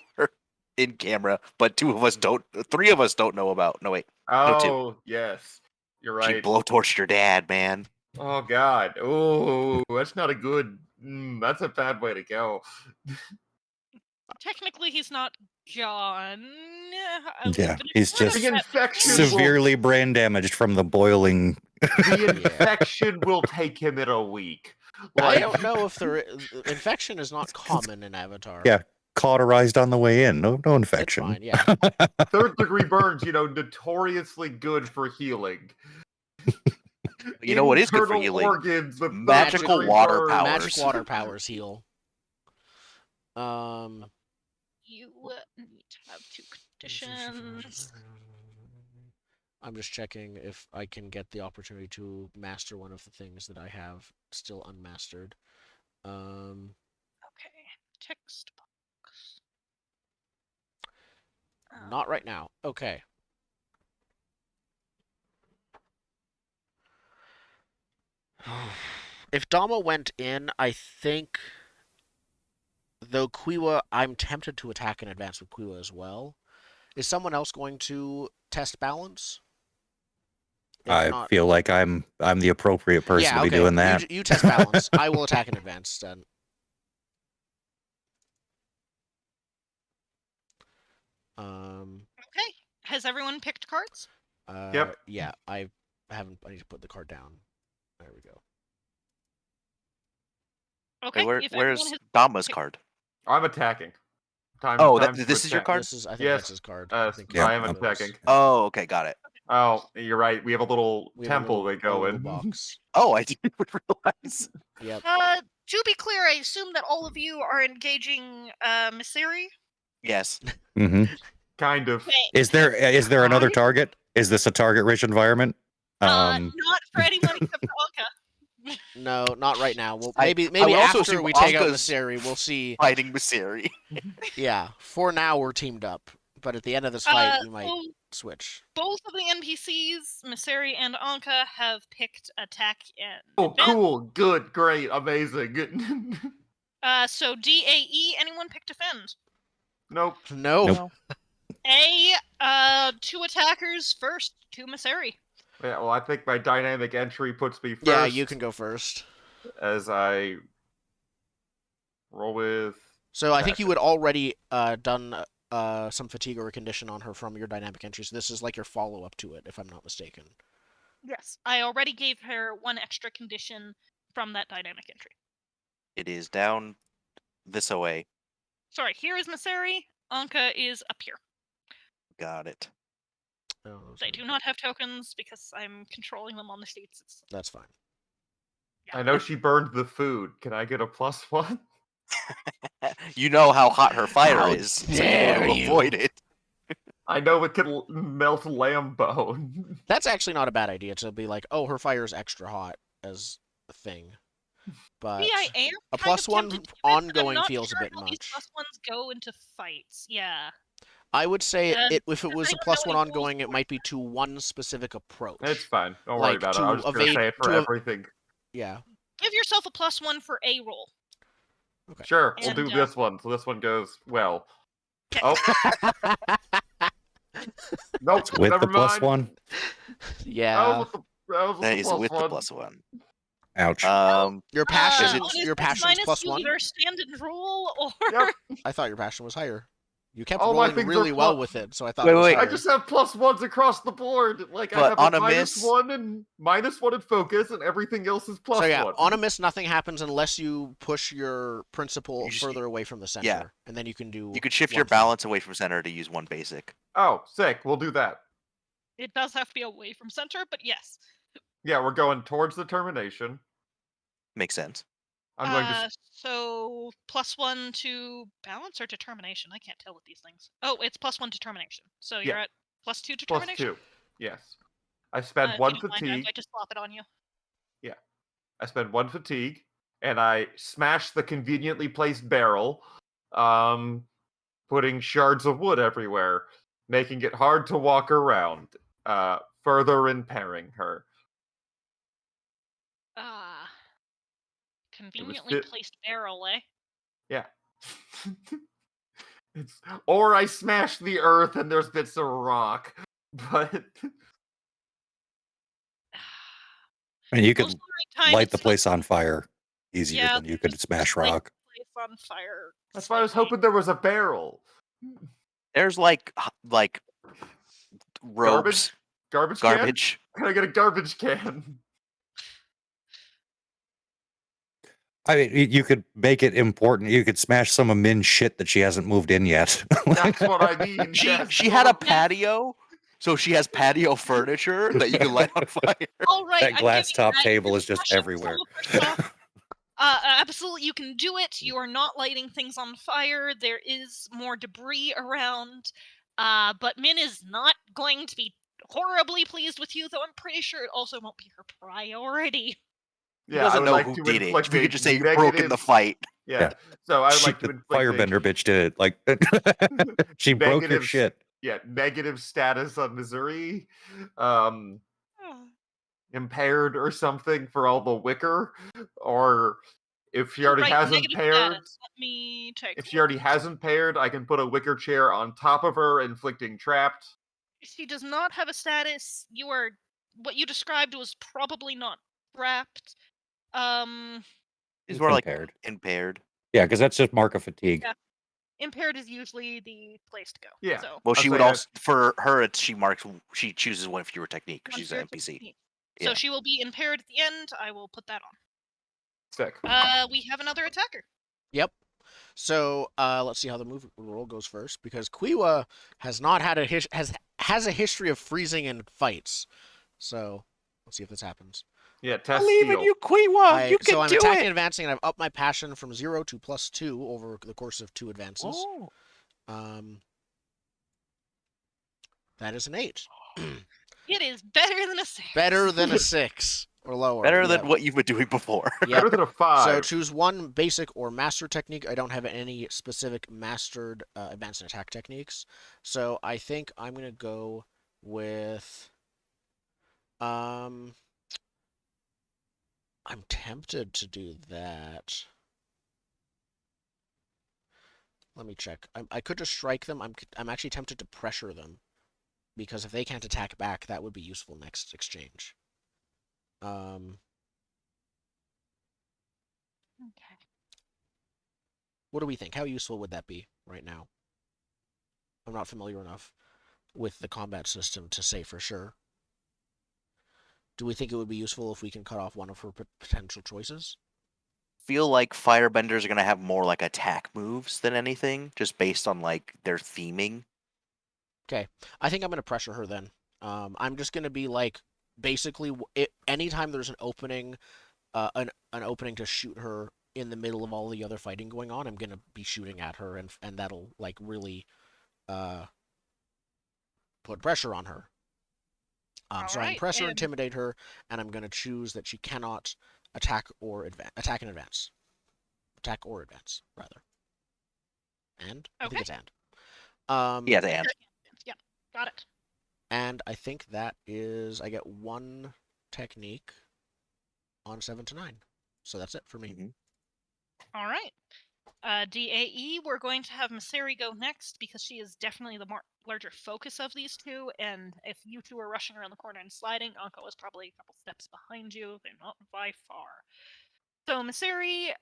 in camera, but 3 of us don't know about. No, wait. Oh, yes. You're She right. blowtorched your dad, man. Oh, God. Oh, that's not a good... that's a bad way to go. Technically, he's not John. Yeah, he's just The infection severely brain damaged from the boiling. The infection will take him in a week. I don't know if infection is not common in Avatar. Yeah, cauterized on the way in. No It's infection. fine, yeah. Third-degree burns, notoriously good for healing. You know what is good for Internal healing? Organs with Magical third-degree water burns. powers. Magic water powers heal. You need to have 2 conditions. I'm just checking if I can get the opportunity to master one of the things that I have still unmastered. Okay, text box. Not right now. Okay. If Dama went in, I think, though Quiwa, I'm tempted to attack in advance with Quiwa as well. Is someone else going to test balance? If I not, feel like I'm the appropriate person yeah, to be okay. doing that. You test balance. I will attack in advance then. Okay. Has everyone picked cards? Yep. Yeah, I haven't. I need to put the card down. There we go. Okay. Wait, If where's everyone has Dama's picked- card? I'm attacking. Oh, Time to this is your attack. card? This is. I think Yes. that's his card. Uh, I think Yeah, I am I'm- attacking. Oh, okay, got it. Oh, you're right. We have a little We have a temple little, they go a little in. box. Oh, I didn't even realize. Yep. to be clear, I assume that all of you are engaging Misiri. Yes. hmm Kind of. Okay. Is there another Why? target? Is this a target-rich environment? Not for anyone except for Anka. No, not right now. Well, I maybe would also after assume we take out Anka's- Miseri, we'll see. Fighting Miseri. Yeah. For now, we're teamed up, but at the end of this fight, we might So switch. both of the NPCs, Miseri and Anka, have picked attack and Oh, advance. cool. Good. Great. Amazing. So DAE, anyone pick defend? Nope. No. Nope. Two attackers first, to Miseri. Yeah, well, I think my dynamic entry puts me first. Yeah, you can go first. As I roll with. So I think you passion. would already done some fatigue or a condition on her from your dynamic entry. So this is like your follow up to it, if I'm not mistaken. Yes. I already gave her one extra condition from that dynamic entry. It is down this away. Sorry, here is Miseri. Anka is up here. Got it. Oh, They do not have tokens because I'm controlling them on the sheets. That's fine. Yeah. I know she burned the food. Can I get a +1? You know how hot her fire How is, so you dare want to you. avoid it. I know it can melt lamb bone. That's actually not a bad idea to be like, oh, her fire is extra hot as a thing. But See, I am a kind of +1 tempted to do it, but I'm ongoing not feels sure a bit how these much. +1s go into fights. Yeah. I would say And if it was a depending on how +1 many rolls ongoing, it you might be to one specific approach. It's fine. Don't worry Like, about it. to I was just going to evade- say it for to ev- everything. Yeah. give yourself a +1 for a roll. Okay. Sure, we'll And, do this one. So this one goes well. Oh. Nope. With never the plus mind. one. Yeah. That is with the +1. +1. Your Um, On passion, his your passion's minus, you +1. either stand and roll or Yep. I thought your passion was higher. You kept All my rolling things are really well plus- with it, so I thought Wait, it was wait. higher. I just have +1s across the board. Like I But have on a a miss- -1 and -1 in focus, and everything else is +1. So yeah, on a miss, nothing happens unless you push your principal You just- further away from the center, yeah. and then you can do. you could shift one your thing. balance away from center to use one basic. Oh, sick. We'll do that. it does have to be away from center, but yes. Yeah, we're going towards the termination. Makes sense. I'm going to So +1 to balance or determination? I can't tell with these things. Oh, it's +1 determination. So you're Yeah. at +2 determination. +2. Yes. I spend If you one don't mind, fatigue. I just flop it on you. I spend 1 fatigue, and I smash the conveniently placed barrel, putting shards of wood everywhere, making it hard to walk around, further impairing her. Ah. Conveniently fit- placed barrel, eh? Yeah. Or I smash the earth and there's bits of rock, but And you could Most of the time light it's the place on fire easier Yeah, than you could smash light rock. the place on fire. that's why I was slightly. hoping there was a barrel. There's like robes, Garbage can? garbage. Can I get a garbage can? I mean, you could make it important. You could smash some of Min's shit that she hasn't moved in yet. That's what I mean. yes. She had a patio, so she has patio furniture that you can light on fire. All right, That I'm glass giving you top that. table You is just smash up everywhere. some of her stuff. Absolutely, you can do it. You are not lighting things on fire. There is more debris around, but Min is not going to be horribly pleased with you, though I'm pretty sure it also won't be her priority. He Yeah, I doesn't would know like who to did it. inflict We a could just say you negative... broke in the fight. Yeah. So I would like to The inflict firebender bitch did it. Like she broke her negative shit. negative status on Missouri, Oh. impaired or something for all the wicker, or if she already Right, has negative impaired, status. Let me take if a she already look. has impaired, I can put a wicker chair on top of her, inflicting trapped. If she does not have a status, what you described was probably not trapped. These It's were like impaired. impaired. Yeah, because that's just mark of fatigue. Yeah. Impaired is usually the place to go. Yeah. So Well, I'll she say would that. also for her. She chooses one fewer technique because one she's an spirit NPC. technique. So Yeah. she will be impaired at the end. I will put that on. Sick. We have another attacker. Yep. So let's see how the move roll goes first, because Quiwa has not had has a history of freezing in fights. So let's see if this happens. Yeah, test Believe in steal. you, Quiwa. You can I'm do attacking it. and advancing, and I've upped my passion from 0 to +2 over the course of 2 advances. Oh. That is an 8. It is better than a 6. Better than a 6 or lower. Better than what you've been doing before. Yep. Better than a 5. So choose one basic or master technique. I don't have any specific mastered advanced attack techniques. So I think I'm going to go with... I'm tempted to do that. Let me check. I could just strike them. I'm actually tempted to pressure them, because if they can't attack back, that would be useful next exchange. Okay. What do we think? How useful would that be right now? I'm not familiar enough with the combat system to say for sure. Do we think it would be useful if we can cut off one of her potential choices? Feel like firebenders are gonna have more like attack moves than anything, just based on like their theming. Okay, I think I'm going to pressure her then. I'm just going to be like, basically, anytime there's an opening, an opening to shoot her in the middle of all the other fighting going on, I'm going to be shooting at her, and that'll like really put pressure on her. So I can press her, intimidate her, and I'm going to choose that she cannot attack or attack in advance. Attack or advance, rather. And I think it's and. Yeah, the and. Yeah, got it. And I think that is, I get one technique on 7 to 9. So that's it for me. Mm-hmm. All right. DAE, we're going to have Miseri go next, because she is definitely the larger focus of these two, and if you two are rushing around the corner and sliding, Anko is probably a couple steps behind you. They're not by far. So Miseri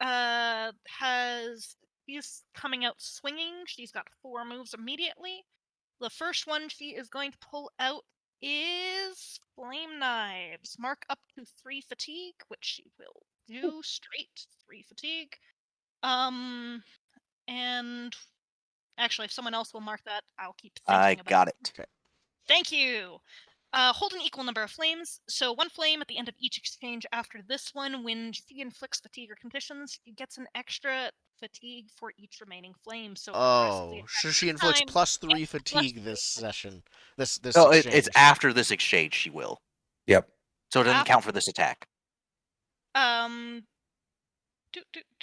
she's coming out swinging. She's got 4 moves immediately. The first one she is going to pull out is Flame Knives. Mark up to 3 fatigue, which she will do straight 3 fatigue. And actually, if someone else will mark that, I'll keep thinking I about got it. Okay. Thank you. Hold an equal number of flames. So 1 flame at the end of each exchange after this one. When she inflicts fatigue or conditions, she gets an extra fatigue for each remaining flame. So so she inflicts +3 fatigue this session. This No, exchange. it's after this exchange she will. Yep. So it doesn't count for this attack.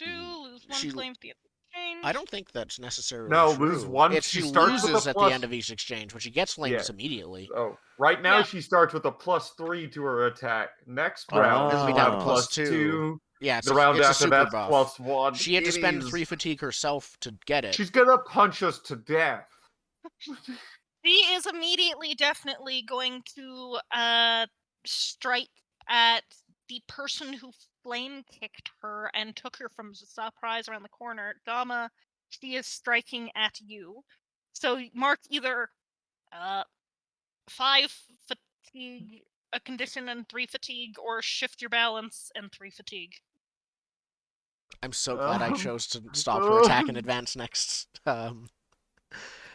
Lose 1 flame at the end of the exchange. I don't think that's necessarily No, true. lose 1. She starts loses with a at the end of each exchange, but she gets flames immediately. Oh, right now she starts with a +3 to her attack. Next round, It'll be down to +2. Yeah, the round it's after a super that's buff. +1. She had to spend 3 fatigue herself to get it. She's gonna punch us to death. She is immediately definitely going to strike at the person who flame kicked her and took her from surprise around the corner. Dama, she is striking at you. So mark either 5 fatigue, a condition, and 3 fatigue, or shift your balance and 3 fatigue. I'm so glad I chose to stop her attack in advance next.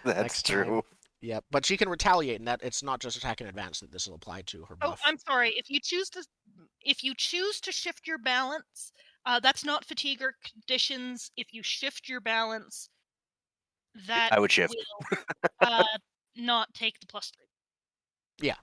That's true. Yeah, but she can retaliate, and that it's not just attack in advance that this will apply to her buff. Oh, I'm sorry. If you choose to shift your balance, that's not fatigue or conditions. If you shift your balance, that I would shift. will not take the +3. Yeah.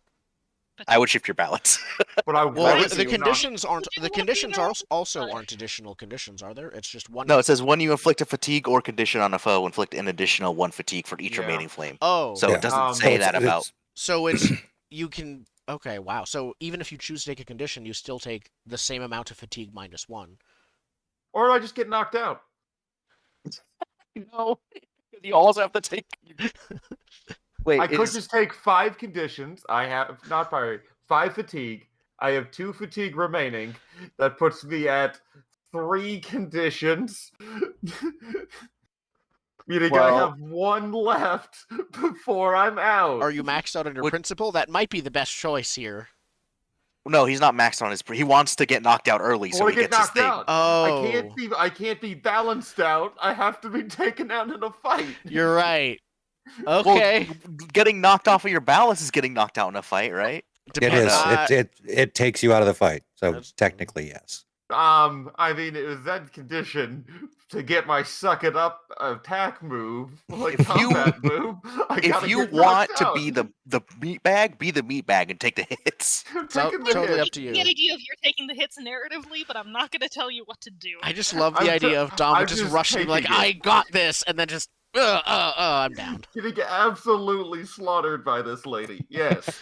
I would shift your balance. But I Well, want the you conditions aren't. Do The what conditions you are know, also but- aren't additional conditions, are there? It's just one. No, it says when you inflict a fatigue or condition on a foe, inflict an additional 1 fatigue for each Yeah. remaining flame. Oh, So Yeah. it doesn't So say that about. so it's you can. Okay, wow. So even if you choose to take a condition, you still take the same amount of fatigue minus 1. Or I just get knocked out. No, you also have to take. Wait, I could just take 5 conditions. I have not fire 5 fatigue. I have 2 fatigue remaining. That puts me at 3 conditions. Meaning I Well- have 1 left before I'm out. Are you maxed out on your Would- principal? That might be the best choice here. No, he's not maxed on his. He wants to get knocked out early, I so want he to get gets his knocked thing. out. Oh, I can't be balanced out. I have to be taken out in a fight. you're right. Okay. Well, getting knocked off of your balance is getting knocked out in a fight, right? It is. Uh, It takes you out of the fight. So That's- technically, yes. I mean, it was that condition to get my suck it up attack move, like If you- combat move. I If gotta you get want knocked to out. be the meat bag, be the meat bag and take the hits. I'm So- taking the totally hit. up to you. The idea of you're taking the hits narratively, but I'm not going to tell you what to do. I just love I'm the idea of Dom I'm just just rushing like, taking it. I got this, and then just, I'm down. Getting absolutely slaughtered by this lady. Yes.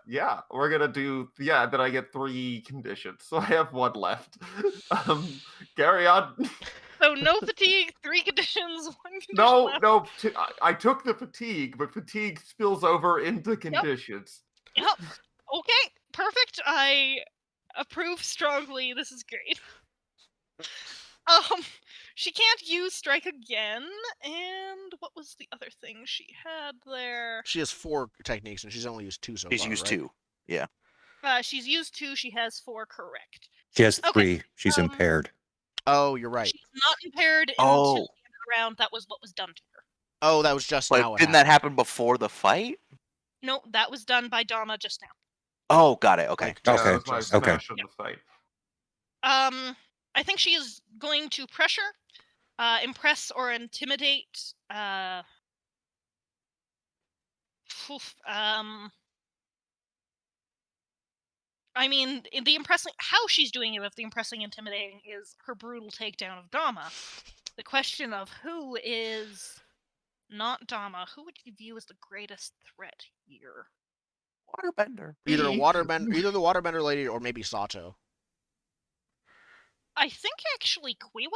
Yeah, we're gonna do. Yeah, then I get 3 conditions, so I have 1 left. Carry on. So no fatigue, 3 conditions, 1 condition No, left. no. I took the fatigue, but fatigue spills over into conditions. Yep. Okay, perfect. I approve strongly. This is great. She can't use strike again, and what was the other thing she had there? She has 4 techniques, and she's only used 2 so She's far, used right? 2. She's used 2, she has 4, correct. She has Okay, 3. She's um, impaired. Oh, you're right. She's not impaired until Oh. the end of the round. That was what was done to her. Oh, that was just now But what didn't happened. that happen before the fight? No, that was done by Dama just now. Oh, got it. Okay. Like, Yeah, just- that was my just- okay. smash in the fight. I think she is going to pressure, impress or intimidate. I mean, the impressing how she's doing it with the impressing intimidating is her brutal takedown of Dama. The question of who is not Dama, who would you view as the greatest threat here? Waterbender. Either Me. either the waterbender lady or maybe Sato. I think actually Quiwa,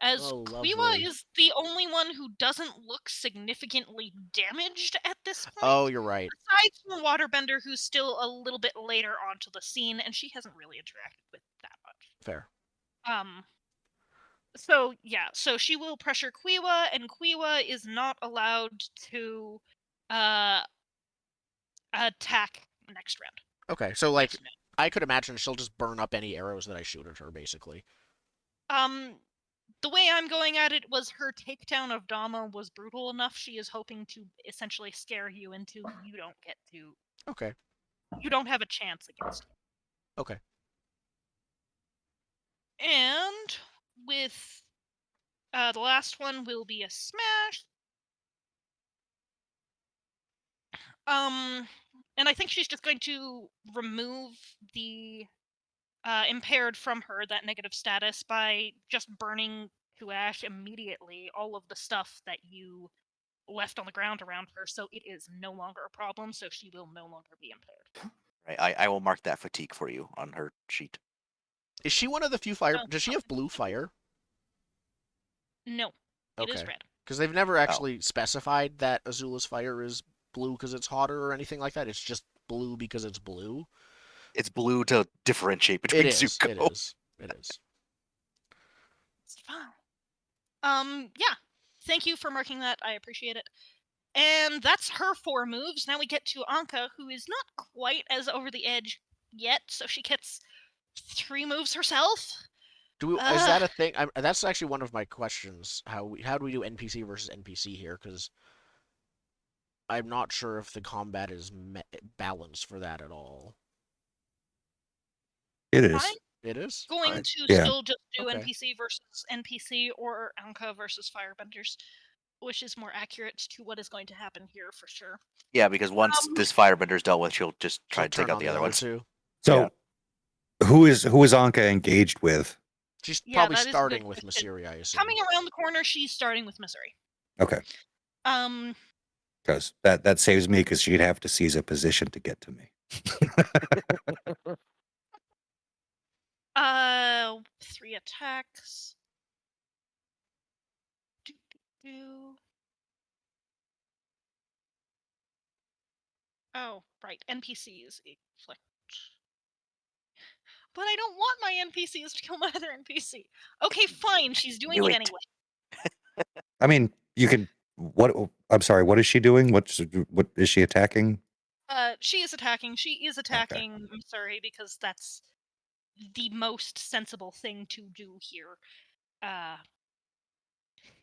as Oh, Quiwa lovely. is the only one who doesn't look significantly damaged at this point. Oh, you're right. Aside from Waterbender, who's still a little bit later onto the scene, and she hasn't really interacted with that much. Fair. So yeah, so she will pressure Quiwa, and Quiwa is not allowed to attack next round. Okay, so like Next round. I could imagine she'll just burn up any arrows that I shoot at her, basically. The way I'm going at it was her takedown of Dama was brutal enough. She is hoping to essentially scare you into you don't get to, Okay. you don't have a chance against her. Okay. And with the last one will be a smash. And I think she's just going to remove the impaired from her, that negative status, by just burning to ash immediately all of the stuff that you left on the ground around her, so it is no longer a problem, so she will no longer be impaired. Right. I will mark that fatigue for you on her sheet. Is she one of the few fire? No. Does she have blue fire? No, it is Okay. red. Because they've never actually specified that Azula's fire is blue because it's hotter or anything like that. It's just blue because it's blue. It's blue to differentiate between It is. Zuko. It is. It is. It's fine. Yeah. Thank you for marking that. I appreciate it. And that's her 4 moves. Now we get to Anka, who is not quite as over the edge yet, so she gets 3 moves herself. Is that a thing? That's actually one of my questions. How do we do NPC versus NPC here? Because I'm not sure if the combat is balanced for that at all. It is. Fine. It is Going Alright. to Yeah. still just do Okay. NPC versus NPC or Anka versus Firebenders. which is more accurate to what is going to happen here for sure. Yeah, because once this firebender's dealt with, she'll just try She'll to take turn out on the other ones. two. So, who is Anka engaged with? She's Yeah, probably that is a good starting with question. Missouri, I assume. Coming around the corner, she's starting with Missouri. Okay, Um, because that saves me because she'd have to seize a position to get to me. 3 attacks. Do. Oh, right, NPCs inflict. But I don't want my NPCs to kill my other NPC. Okay, fine, she's doing Do it it. anyway. I mean, you can. What? I'm sorry. What is she doing? What is she attacking? She is attacking. She is attacking Missouri because that's the most sensible thing to do here.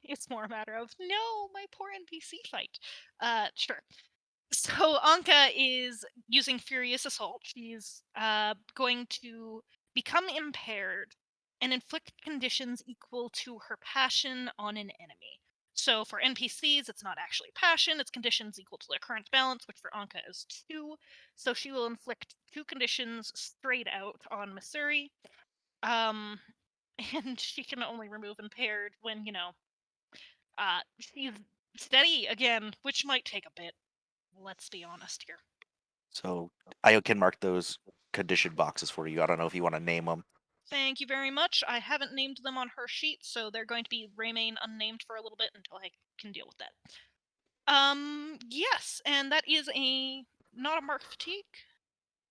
It's more a matter of, no, my poor NPC fight. Sure. So Anka is using Furious Assault. She's going to become impaired and inflict conditions equal to her passion on an enemy. So for NPCs, it's not actually passion, it's conditions equal to their current balance, which for Anka is 2. So she will inflict 2 conditions straight out on Missouri. And she can only remove impaired when, she's steady again, which might take a bit. Let's be honest here. So I can mark those condition boxes for you. I don't know if you want to name them. Thank you very much. I haven't named them on her sheet, so they're going to remain unnamed for a little bit until I can deal with that. Yes, and that is not a mark fatigue.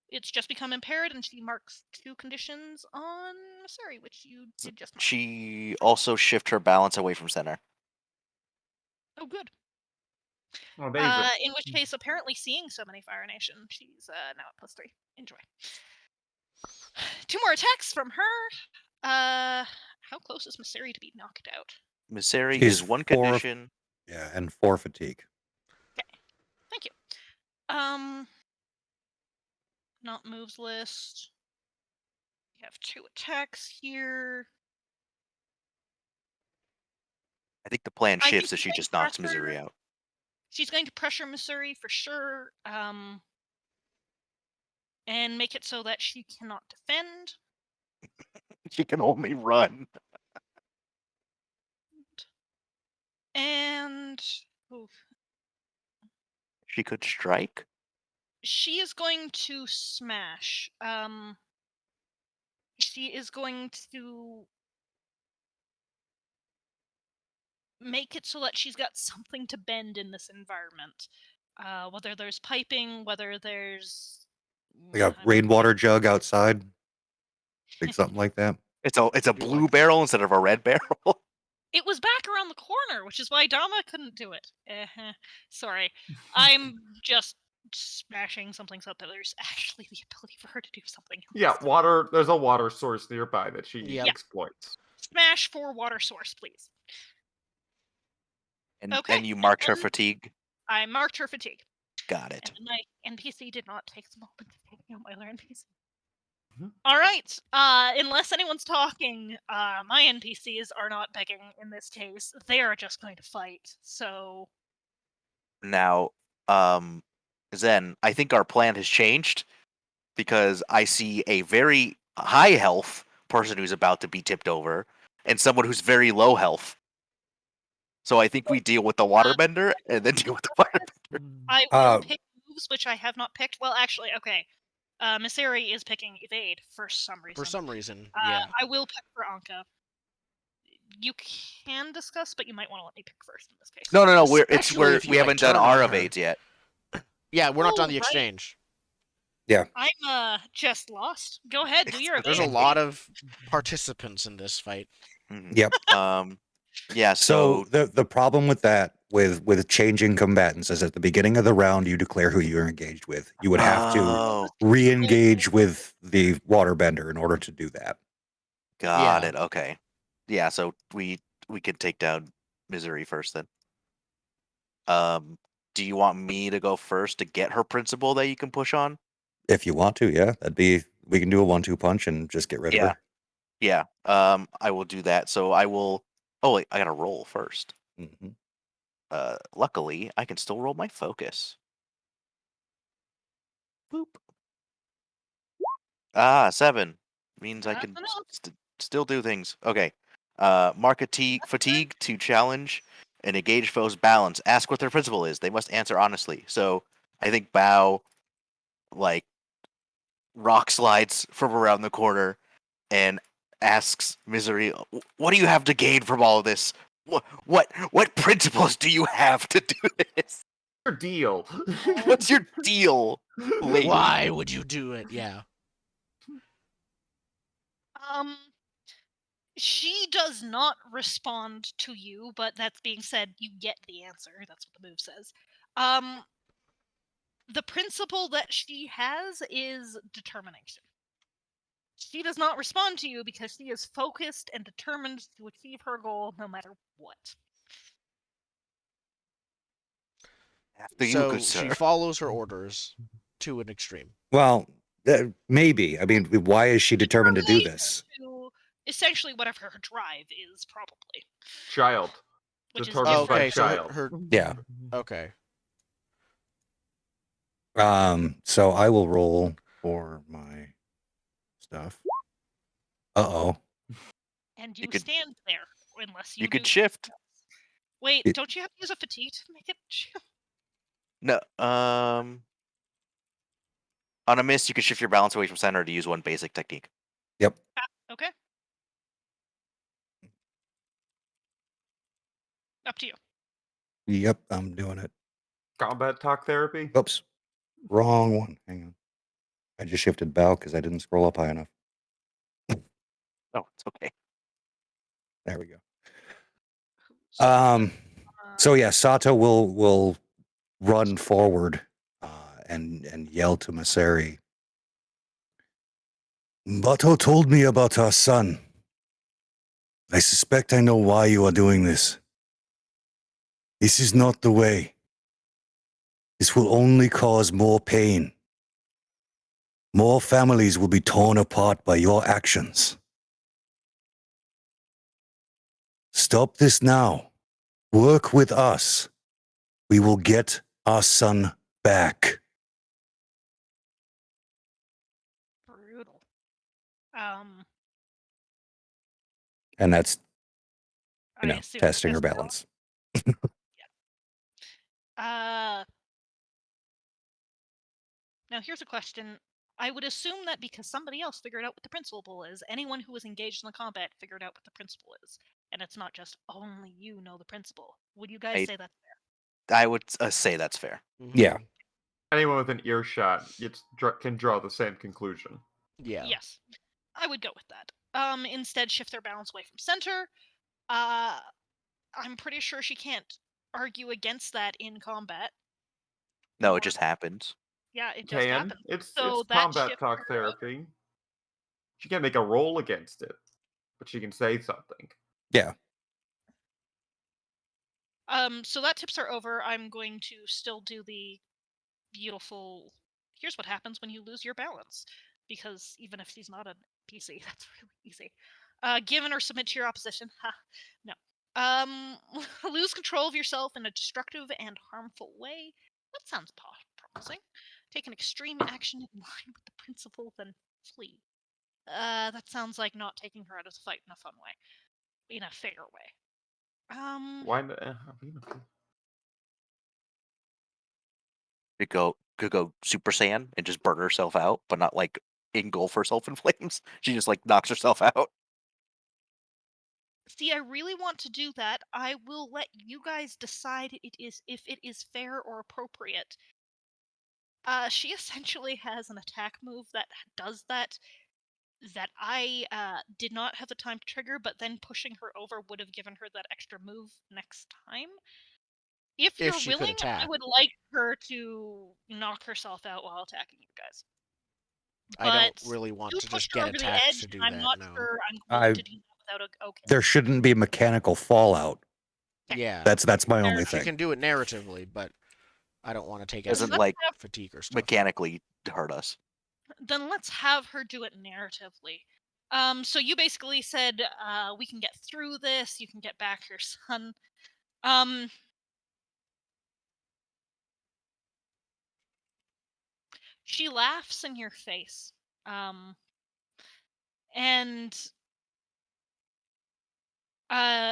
It's just become impaired, and she marks 2 conditions on Missouri, which you did just mark. She also shift her balance away from center. Oh, good. Amazing. In which case, apparently seeing so many Fire Nation, she's now at +3. Enjoy. 2 more attacks from her. How close is Missouri to be knocked out? Missouri She's is 1 4 condition. Yeah, and 4 fatigue. Okay, thank you. Not moves list. You have 2 attacks here. I think the plan I think shifts if she's she going just to knocks pressure- Missouri out. She's going to pressure Missouri for sure. And make it so that she cannot defend. She can only run. And She could strike. she is going to smash. She is going to make it so that she's got something to bend in this environment. Whether there's piping, whether there's Like a rainwater jug outside, like something like that. It's a blue barrel instead of a red barrel. It was back around the corner, which is why Dama couldn't do it. Sorry. I'm just smashing something so that there's actually the ability for her to do something else. Yeah, water. There's a water source nearby that she Yep. exploits. Smash for water source, please. And Okay, and you marked her and- fatigue. I marked her fatigue. Got it. And my NPC did not take the moment to take out my other NPC. Mhm. All right. Unless anyone's talking, my NPCs are not begging in this case. They are just going to fight. So Now, Zen, I think our plan has changed because I see a very high health person who's about to be tipped over and someone who's very low health. So I think we deal with the waterbender and then deal with the firebender. I will pick moves, which I have not picked. Well, actually, okay. Missouri is picking evade for some reason. For some reason, yeah. I will pick for Anka. You can discuss, but you might want to let me pick first in this case. No. Especially if you, We like, haven't done turn on our her. evades yet. Yeah, we're not done the right. exchange. I'm just lost. Go ahead, do your evade. There's a lot of participants in this fight. Mhm. Yep. Yeah. So the problem with that, with changing combatants, is at the beginning of the round you declare who you're engaged with. You would have to Oh, re-engage with the waterbender in order to do that. got Yeah. it. Okay. Yeah. So we can take down Misery first then. Do you want me to go first to get her principal that you can push on? If you want to, yeah, we can do a 1-2 punch and just get rid of her. Yeah. I will do that. So I will. Oh wait, I gotta roll first. Mhm. luckily, I can still roll my focus. Boop. 7 means I That's can enough. still do things. Okay. Mark fatigue to challenge and engage foe's balance. Ask what their principle is. They must answer honestly. So I think Bao like rock slides from around the corner and asks Misery, "What do you have to gain from all of this? What principles do you have to do this? Your deal. What's your deal, lady?" Why would you do it? Yeah. She does not respond to you, but that being said, you get the answer. That's what the move says. The principle that she has is determination. She does not respond to you because she is focused and determined to achieve her goal no matter what. After you, So good she sir. follows her orders to an extreme. Well, maybe. I mean, why is she determined to do this? To essentially whatever her drive is, probably. Child. Which is Determined by Okay, so child. her Yeah. okay. So I will roll for my stuff. Uh-oh. And You you could- stand there unless you You could do shift. Wait, It- don't you have to use a fatigue to make it? No. On a miss, you can shift your balance away from center to use one basic technique. Yep. Okay. Up to you. Yep, I'm doing it. Combat talk therapy. Oops. Wrong one. Hang on. I just shifted bow because I didn't scroll up high enough. Oh, it's okay. There we go. So, So yeah, Sato will run forward and yell to Maseri. Bato told me about our son. I suspect I know why you are doing this. This is not the way. This will only cause more pain. More families will be torn apart by your actions. Stop this now. Work with us. We will get our son back. brutal. And that's, I assume testing her just balance. Now here's a question. I would assume that because somebody else figured out what the principle is, anyone who was engaged in the combat figured out what the principle is, and it's not just only you know the principle. Would you guys say that's fair? I would say that's fair. Mhm. Yeah. Anyone with an earshot can draw the same conclusion. Yeah. Yes, I would go with that. Instead, shift their balance away from center. I'm pretty sure she can't argue against that in combat. No, Nor- it just happens. Yeah, it just Can happened. it's So that combat shifts talk her- therapy. She can't make a roll against it, but she can say something. Yeah. So that tips her over. I'm going to still do the beautiful. Here's what happens when you lose your balance, because even if she's not a PC, that's really easy. Given or submit to your opposition. Ha, no. Lose control of yourself in a destructive and harmful way. That sounds promising. Take an extreme action in line with the principle, then flee. That sounds like not taking her out of the fight in a fun way, in a fair way. Why not? Could go Super Saiyan and just burn herself out, but not like engulf herself in flames. She just like knocks herself out. See, I really want to do that. I will let you guys decide if it is fair or appropriate. She essentially has an attack move that does that I did not have the time to trigger, but then pushing her over would have given her that extra move next time. If you're she could willing, I attack. would like her to knock herself out while attacking you guys. I don't But really want you to pushed just her get over the attacks edge, to do and I'm that. not No. sure I'm willing to do that without a okay. There shouldn't be mechanical fallout. Yeah. That's my only She thing. can do it narratively, but I don't want to take Doesn't any like fatigue or stuff. mechanically hurt us. Then let's have her do it narratively. So you basically said, we can get through this, you can get back your son. She laughs in your face. And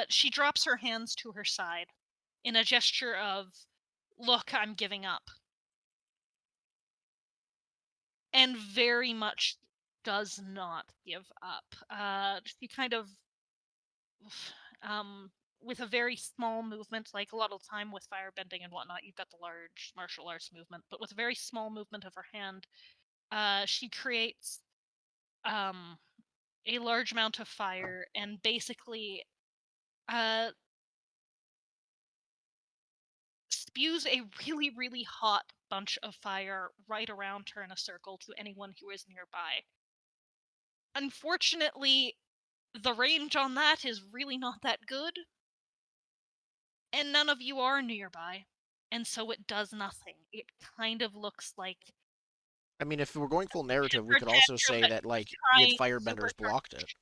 she drops her hands to her side in a gesture of, look, I'm giving up. And very much does not give up. She kind of, with a very small movement, like a lot of the time with firebending and whatnot, you've got the large martial arts movement, but with a very small movement of her hand, she creates a large amount of fire and basically spews a really, really hot bunch of fire right around her in a circle to anyone who is nearby. Unfortunately, the range on that is really not that good, and none of you are nearby, and so it does nothing. It kind of looks like I mean, if we're going full narrative, we temper could also tantrum say that that she was like we had trying to firebenders supercharge. blocked it.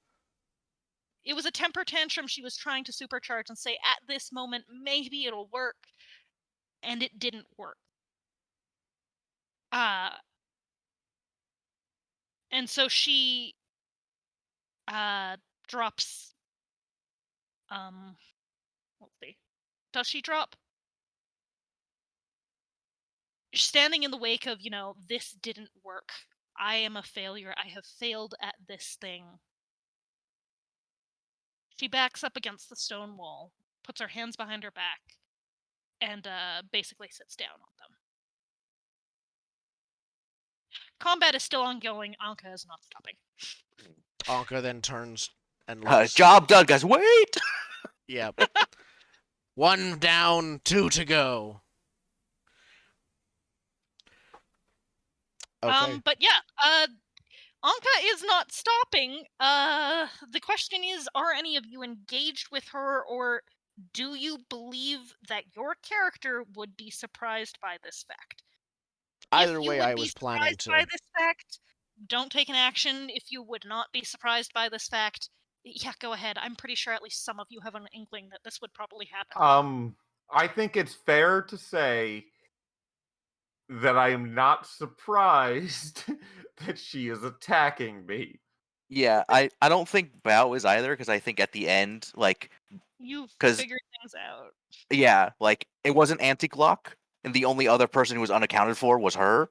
It was a temper tantrum she was trying to supercharge and say, at this moment, maybe it'll work, and it didn't work. And so she drops let's see. Does she drop? Standing in the wake of, this didn't work. I am a failure. I have failed at this thing. She backs up against the stone wall, puts her hands behind her back, and basically sits down on them. Combat is still ongoing. Anka is not stopping. Anka then turns and looks. Job done, guys. Wait. Yep. 1 down, 2 to go. Okay. But yeah, Anka is not stopping. The question is, are any of you engaged with her, or do you believe that your character would be surprised by this fact? Either If you way, would I be was planning surprised by to. this fact, don't take an action. If you would not be surprised by this fact, yeah, go ahead. I'm pretty sure at least some of you have an inkling that this would probably happen. I think it's fair to say that I am not surprised that she is attacking me. Yeah, I don't think Bao is either, because I think at the end, like, You've 'cause- figured things out. yeah, like it wasn't anti-Glock, and the only other person who was unaccounted for was her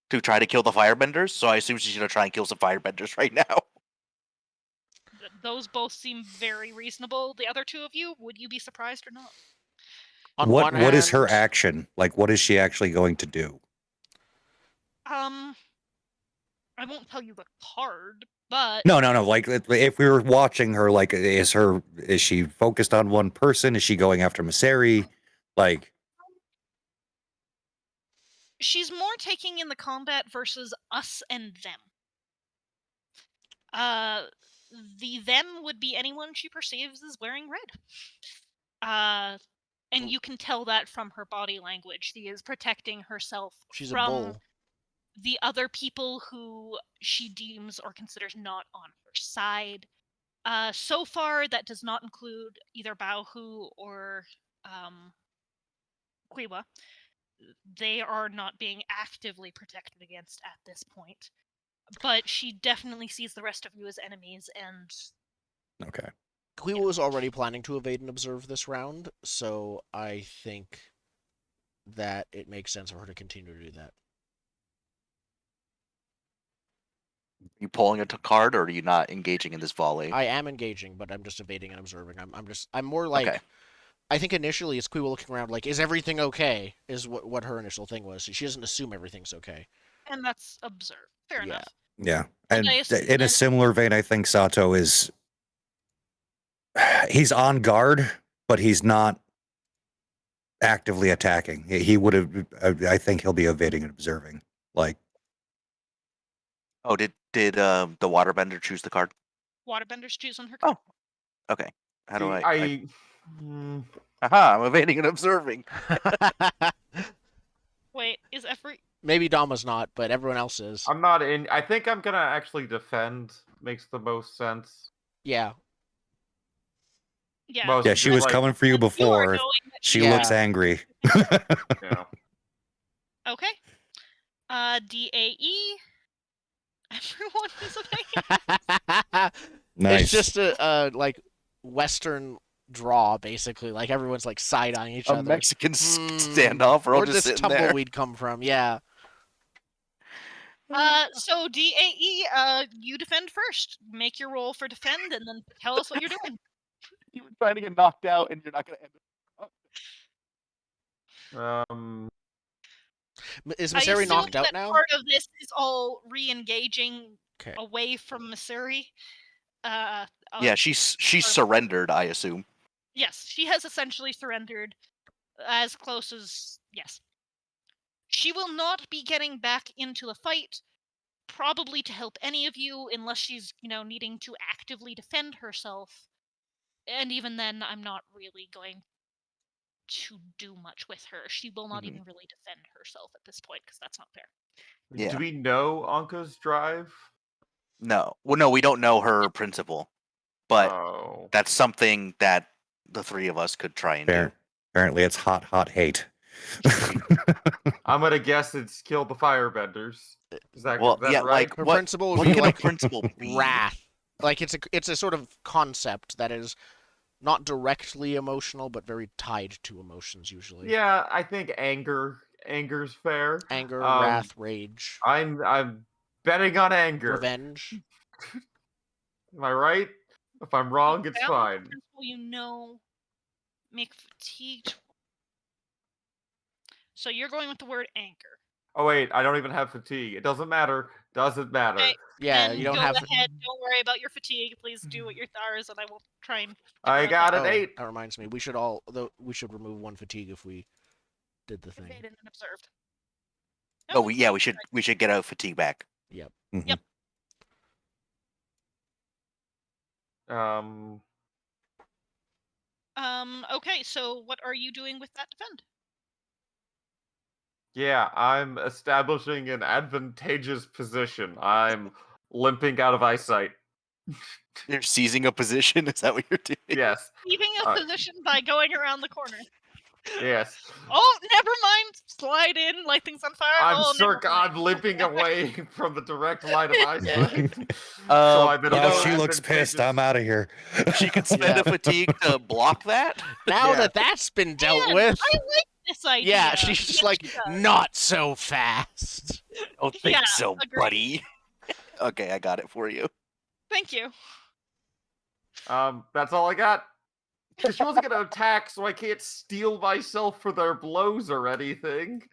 to try to kill the firebenders. So I assume she's gonna try and kill some firebenders right now. Those both seem very reasonable. The other two of you, would you be surprised or not? On What one is her hand- action? Like, what is she actually going to do? I won't tell you the card, but No. Like, if we were watching her, like, is she focused on one person? Is she going after Maseri? Like, she's more taking in the combat versus us and them. The them would be anyone she perceives as wearing red. And you can tell that from her body language. She is protecting herself She's a from bull. the other people who she deems or considers not on her side. So far, that does not include either Baohu or Quiwa. They are not being actively protected against at this point. But she definitely sees the rest of you as enemies, and okay. Quiwa was already planning to evade and observe this round, so I think that it makes sense for her to continue to do that. You pulling a card, or are you not engaging in this volley? I am engaging, but I'm just evading and observing. I'm more like, Okay. I think initially it's Quiwa looking around like, is everything okay? Is what her initial thing was. She doesn't assume everything's okay. and that's observed. Fair Yeah. enough. Yeah. And And I assume in a then- similar vein, I think Sato is. He's on guard, but he's not actively attacking. He would have. I think he'll be evading and observing. Like, Oh, did the waterbender choose the card? Waterbenders choose on her Oh. card. Okay. How do See, I? Aha! I'm evading and observing. Wait, is every Maybe Dama's not, but everyone else is. I'm not in. I think I'm gonna actually defend. Makes the most sense. Yeah. yeah? Most yeah, she was like, coming for you You are before. knowing that She Yeah. looks angry. Yeah. Okay. DAE. Everyone is a Nice. It's just a like Western draw, basically. Like everyone's like side eyeing each A other. Mexican standoff. We're all Where'd just this sitting there. tumbleweed come from? Yeah. So DAE, you defend first. Make your roll for defend, and then tell us what you're doing. You were trying to get knocked out, and you're not gonna end up. Is I Missouri assume knocked out that now? part of this is all re-engaging Okay. away from Missouri. Yeah, she's surrendered, I assume. Yes, she has essentially surrendered as close as... Yes. She will not be getting back into the fight, probably to help any of you, unless she's, needing to actively defend herself. And even then, I'm not really going to do much with her. She will not even really defend herself at this point, because that's not fair. Yeah. Do we know Anka's drive? No. Well, no, we don't know her principle, but Oh. that's something that the three of us could try and do. Apparently, it's hot, hot hate. I'm gonna guess it's kill the firebenders. Is that, Well, is that yeah, right? like Her what? principle would What be can like a principle be? wrath. Like it's a sort of concept that is not directly emotional, but very tied to emotions usually. Yeah, I think anger's fair. Anger, wrath, rage, I'm betting on anger. revenge. Am I right? If I'm wrong, it's Balance fine. principle, make fatigued. So you're going with the word anger. Oh wait, I don't even have fatigue. It doesn't matter. Doesn't matter. Okay, Yeah, then you don't go have. ahead. Don't worry about your fatigue. Please do what your ours, and I will try and. I got an Oh, 8. that reminds me. We should remove one fatigue if we did the thing. Invaded and observed. Oh, we should get a fatigue back. Yep. Yep. Okay, so what are you doing with that defend? Yeah, I'm establishing an advantageous position. I'm limping out of eyesight. You're seizing a position. Is that what you're doing? Yes. Leaving a position by going around the corner. Yes. Oh, never mind. Slide in, light things on fire. I'm limping away from the direct line of eyesight. So I've been. Oh, she looks pissed. I'm out of here. She could spend Yeah. a fatigue to block that. Now Yeah. that's been dealt Man, with. I like this idea. Yeah, she's just Yes, like, she does. not so fast. Don't think Yeah, so, agreed. buddy. Okay, I got it for you. Thank you. That's all I got. She wasn't gonna attack, so I can't steel myself for their blows or anything.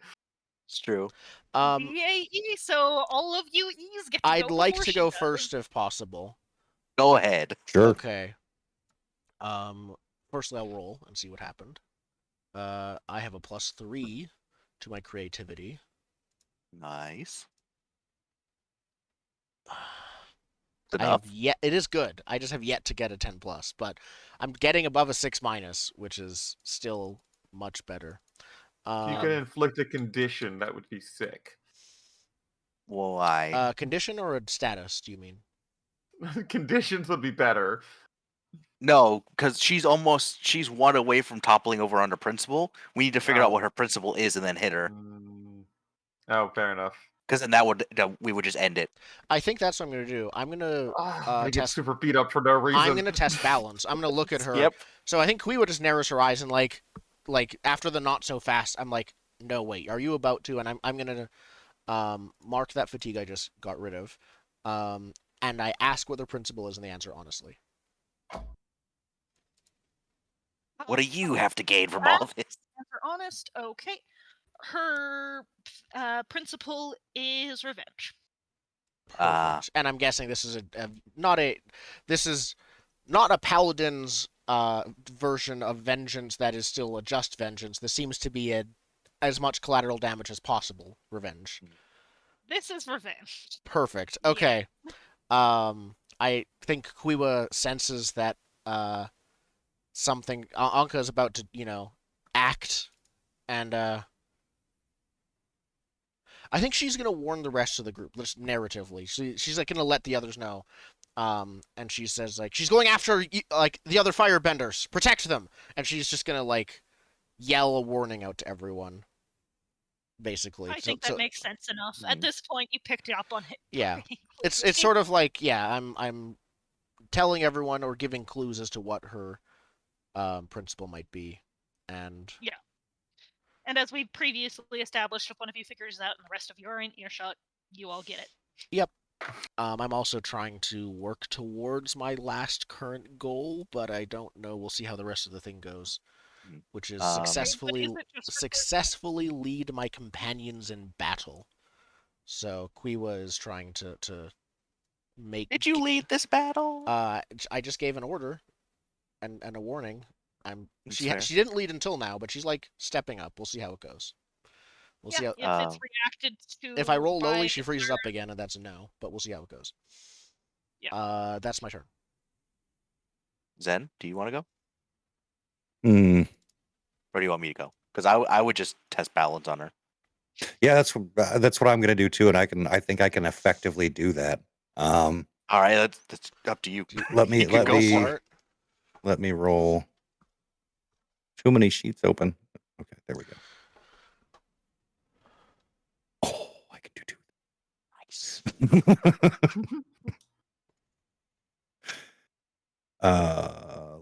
It's true. Yay! So all of you E's get to I'd go like before to she go does. first if possible. Go ahead. Sure. Okay. Firstly, I'll roll and see what happened. I have a +3 to my creativity. Nice. I have yet. It is good. I just have yet to get a 10+, but I'm getting above a 6-, which is still much better. If you can inflict a condition, that would be sick. Why? Condition or a status? Do you mean? Conditions would be better. No, because she's one away from toppling over under principle. We need to figure out Oh. what her principle is and then hit her. Oh, fair enough. Because then we would just end it. I think that's what I'm gonna do. I'm gonna I get test. super beat up for no reason. I'm gonna test balance. I'm gonna look at her. Yep. So I think Quiwa just narrows her eyes and like after the not so fast, I'm like, no wait, are you about to? And I'm gonna mark that fatigue I just got rid of, and I ask what their principle is, and they answer honestly. What do you have to gain from all this? Answer honest. Okay. Her principle is revenge. Perfect. And I'm guessing this is not a paladin's version of vengeance that is still a just vengeance. This seems to be as much collateral damage as possible revenge. This is revenge. Perfect. Yeah. Okay. I think Quiwa senses that something Anka is about to, act, and I think she's gonna warn the rest of the group, just narratively. She's like gonna let the others know, and she says like she's going after like the other firebenders, protect them, and she's just gonna like yell a warning out to everyone. basically. I think that makes sense enough. At this point, you picked up on it. Yeah. pretty It's quickly. sort of like, yeah, I'm telling everyone or giving clues as to what her principle might be, and And as we previously established, if one of you figures it out and the rest of you are in earshot, you all get it. yep. I'm also trying to work towards my last current goal, but I don't know. We'll see how the rest of the thing goes, which is But is it just for successfully lead my companions in battle. So Quiwa is trying to make. Did you lead this battle? I just gave an order, and a warning. That's She fair. didn't lead until now, but she's like stepping up. We'll see how it goes. We'll see how. If it's reacted to. If I roll lowly, by she freezes up again, and that's a no. But we'll see how it goes. Yeah. That's my turn. Zen, do you want to go, Hmm. or do you want me to go? Because I would just test balance on her. Yeah, that's what I'm going to do too, and I think I can effectively do that. All right, that's up to you. Let me You can go for it. let me roll. Too many sheets open. Okay, there we go. Oh, I can do two. Nice.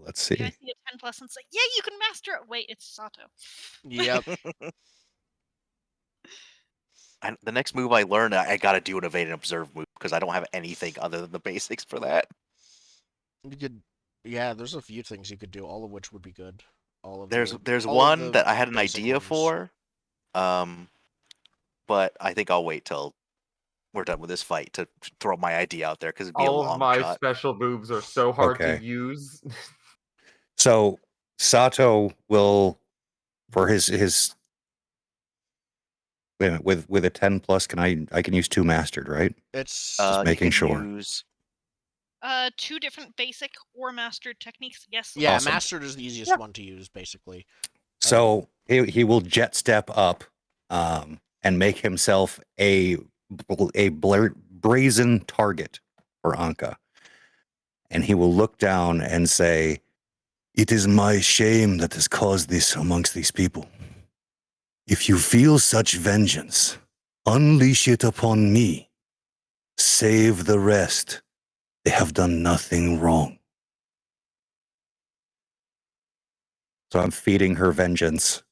Let's see. I see a 10 plus and say, yeah, you can master it. Wait, it's Sato. Yep. The next move I learned, I got to do an evade and observe move because I don't have anything other than the basics for that. You could. Yeah, there's a few things you could do, all of which would be good. There's all of one the that I had an basic idea ones. for, but I think I'll wait till we're done with this fight to throw my idea out there because it'd be a All of long my shot. special moves are so hard Okay. to use. So Sato will, for his wait a minute, with a 10 plus, I can use 2 mastered, right? It's Just making you can sure. Use... 2 different basic or mastered techniques. Yes. yeah, Awesome. mastered is the easiest one to use, basically. So he will jet step up, and make himself a brazen target for Anka, and he will look down and say, "It is my shame that has caused this amongst these people. If you feel such vengeance, unleash it upon me. Save the rest. They have done nothing wrong." So I'm feeding her vengeance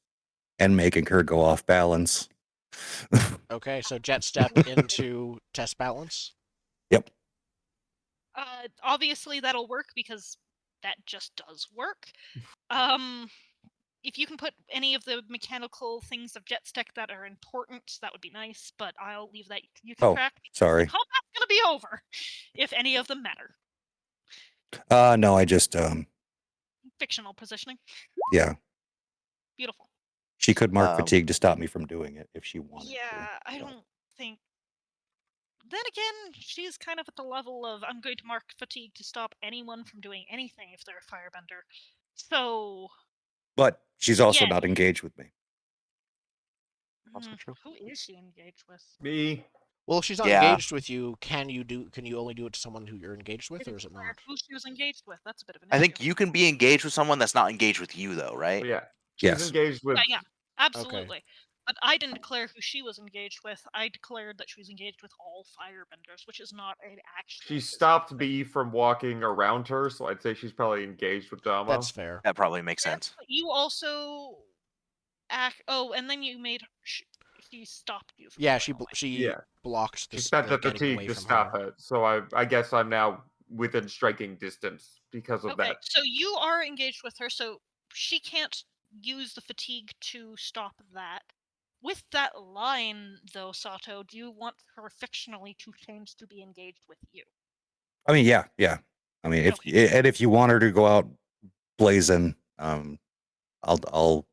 and making her go off balance. Okay, so jet step into test balance. Yep. Obviously that'll work because that just does work. If you can put any of the mechanical things of jet stack that are important, that would be nice, but I'll leave that you can track. Sorry. The combat's gonna be over if any of them matter. No, I just Fictional positioning. yeah. Beautiful. She could mark fatigue to stop me from doing it if she wanted to. Yeah, I don't think. Then again, she's kind of at the level of I'm going to mark fatigue to stop anyone from doing anything if they're a firebender. So. But she's also Yeah. not engaged with me. Also true. Who is she engaged with? Me. Well, if she's not Yeah. engaged with you, can you only do it to someone who you're engaged with, or is it not? Who she was engaged with? That's a bit of an I think issue. you can be engaged with someone that's not engaged with you, though, right? Yeah. She's Yes. engaged with. Yeah, absolutely. But I didn't declare who she was engaged with. I declared that she was engaged with all firebenders, which is not an actual. She stopped me from walking around her, so I'd say she's probably engaged with Damo. That's fair. That probably makes sense. But you also and then you made she stopped you. From Yeah, going away. she blocked the She spent the getting fatigue away to from stop her. it, so I guess I'm now within striking distance because of Okay, that. so you are engaged with her, so she can't use the fatigue to stop that. With that line, though, Sato, do you want her fictionally to change to be engaged with you? I mean, yeah. I mean, if you want her to go out blazing, I'll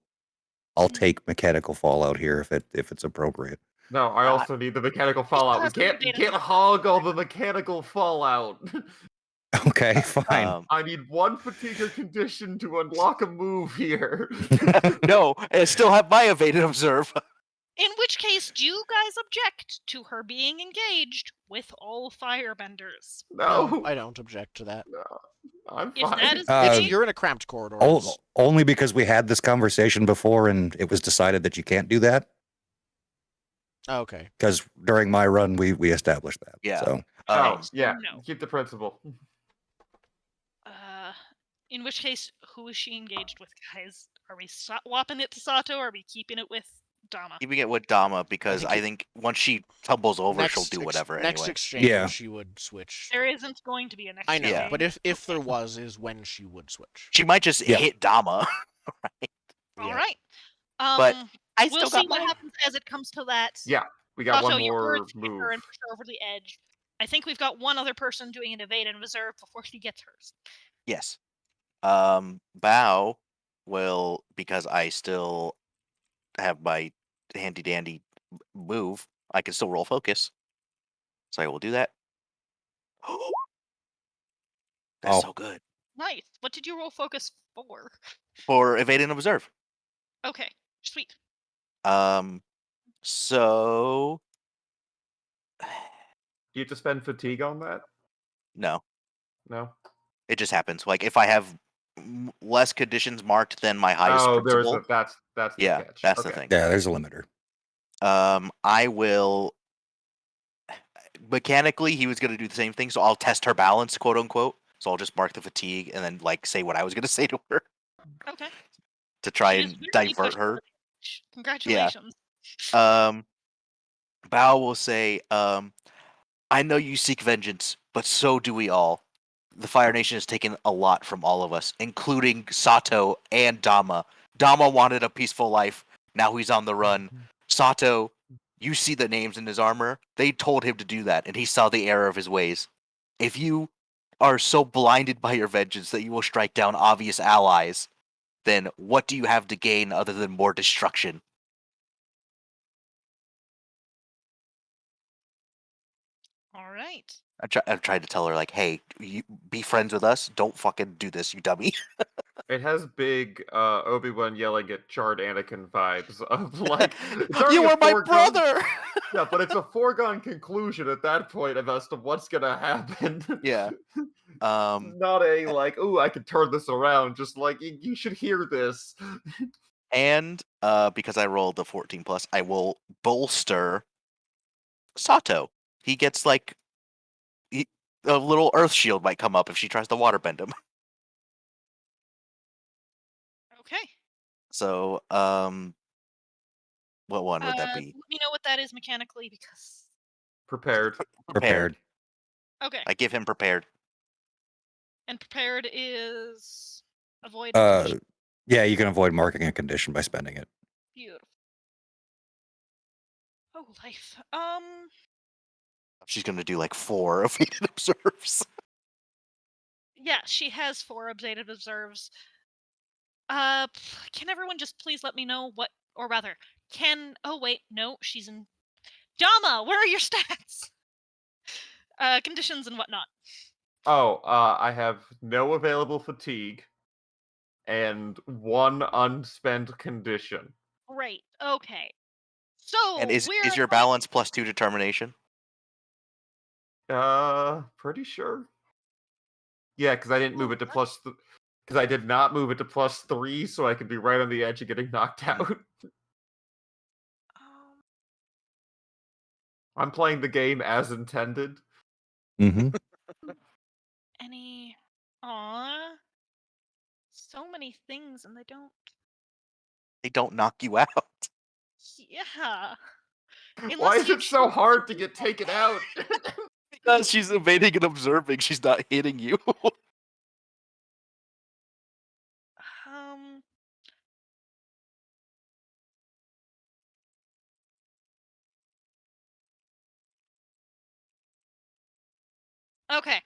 take mechanical fallout here if it's appropriate. No, I also need the mechanical fallout. You can't hog all the mechanical fallout. Okay, fine. I need one fatiguer condition to unlock a move here. No, I still have my evade and observe. In which case, do you guys object to her being engaged with all firebenders? No, I don't object to that. No, I'm If fine. that is the case, You're in a cramped corridor. Only because we had this conversation before and it was decided that you can't do that. Okay. Because during my run, we established that. Yeah. So Oh, so yeah. no. Keep the principle. In which case, who is she engaged with, guys? Are we swapping it to Sato, or are we keeping it with Dama? Keeping it with Dama because I think once she tumbles over, she'll do whatever Next anyway. exchange, Yeah. she would switch. There isn't going to be a next I know, Yeah. exchange. but if there Okay. was, is when she would switch. She might just Yeah. hit Dama. All Yeah. right. But I We'll still see got what mine. happens as it comes to that. Yeah, we got Sato, one your more words hit move. her and push her over the edge. I think we've got one other person doing an evade and reserve before she gets hers. Yes. Bow will, because I still have my handy dandy move, I can still roll focus. So I will do that. That's Oh. so good. Nice. What did you roll focus for? For evade and observe. Okay, sweet. So Do you have to spend fatigue on that? no, No. it just happens. Like if I have less conditions marked than my highest Oh, principal, that's the yeah, catch. that's the Okay. thing. yeah, there's a limiter. I will. Mechanically, he was going to do the same thing, so I'll test her balance, quote unquote. So I'll just mark the fatigue and then like say what I was going to say to her Okay. to try She just and barely divert pushed over her. the edge. Congratulations. Bao will say, I know you seek vengeance, but so do we all. The Fire Nation has taken a lot from all of us, including Sato and Dama. Dama wanted a peaceful life. Now he's on the run. Sato, you see the names in his armor. They told him to do that, and he saw the error of his ways. If you are so blinded by your vengeance that you will strike down obvious allies, then what do you have to gain other than more destruction? All right. I tried to tell her, like, hey, you be friends with us. Don't fucking do this, you dummy. It has big Obi-Wan yelling at charred Anakin vibes of like it's already You a are my foregone- brother! Yeah, but it's a foregone conclusion at that point as to what's gonna happen. Yeah. Not a like, ooh, I could turn this around. Just like you should hear this. And because I rolled the 14 plus, I will bolster Sato. He gets like a little earth shield might come up if she tries to waterbend him. Okay. So, what one would that be? Let me know what that is mechanically because. Prepared. Prepared. Okay. I give him prepared. And prepared is avoid Uh, condition. yeah, you can avoid marking a condition by spending it. Beautiful. Oh, life. She's gonna do like 4 of evaded observes. Yeah, she has 4 updated observes. Can everyone just please let me know what, or rather, oh wait, no, she's in. Dama, where are your stats? Conditions and whatnot. Oh, I have no available fatigue and 1 unspent condition. Great. Okay. So And is we're your balance plus 2 determination? Pretty sure. Yeah, because I didn't move it to plus. Because I did not move it to +3, so I could be right on the edge of getting knocked out. I'm playing the game as intended. Mm-hmm. any. Aw. So many things, and they don't. They don't knock you out. Yeah. Why Unless is you it so choose hard to do get that. taken out? Because she's evading and observing, she's not hitting you. Um. Okay.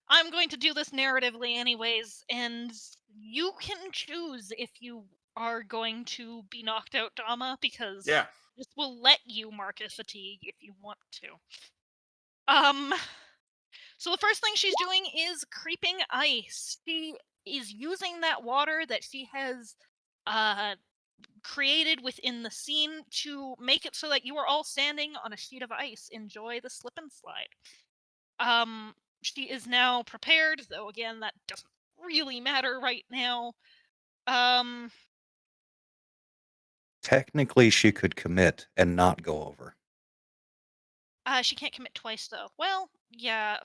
I'm going to do this narratively anyways, and you can choose if you are going to be knocked out, Dama, because Yeah. this will let you mark as fatigue if you want to. So the first thing she's doing is creeping ice. She is using that water that she has created within the scene to make it so that you are all standing on a sheet of ice. Enjoy the slip and slide. She is now prepared, though again that doesn't really matter right now. Um Technically, she could commit and not go over. She can't commit twice though. Well, yeah,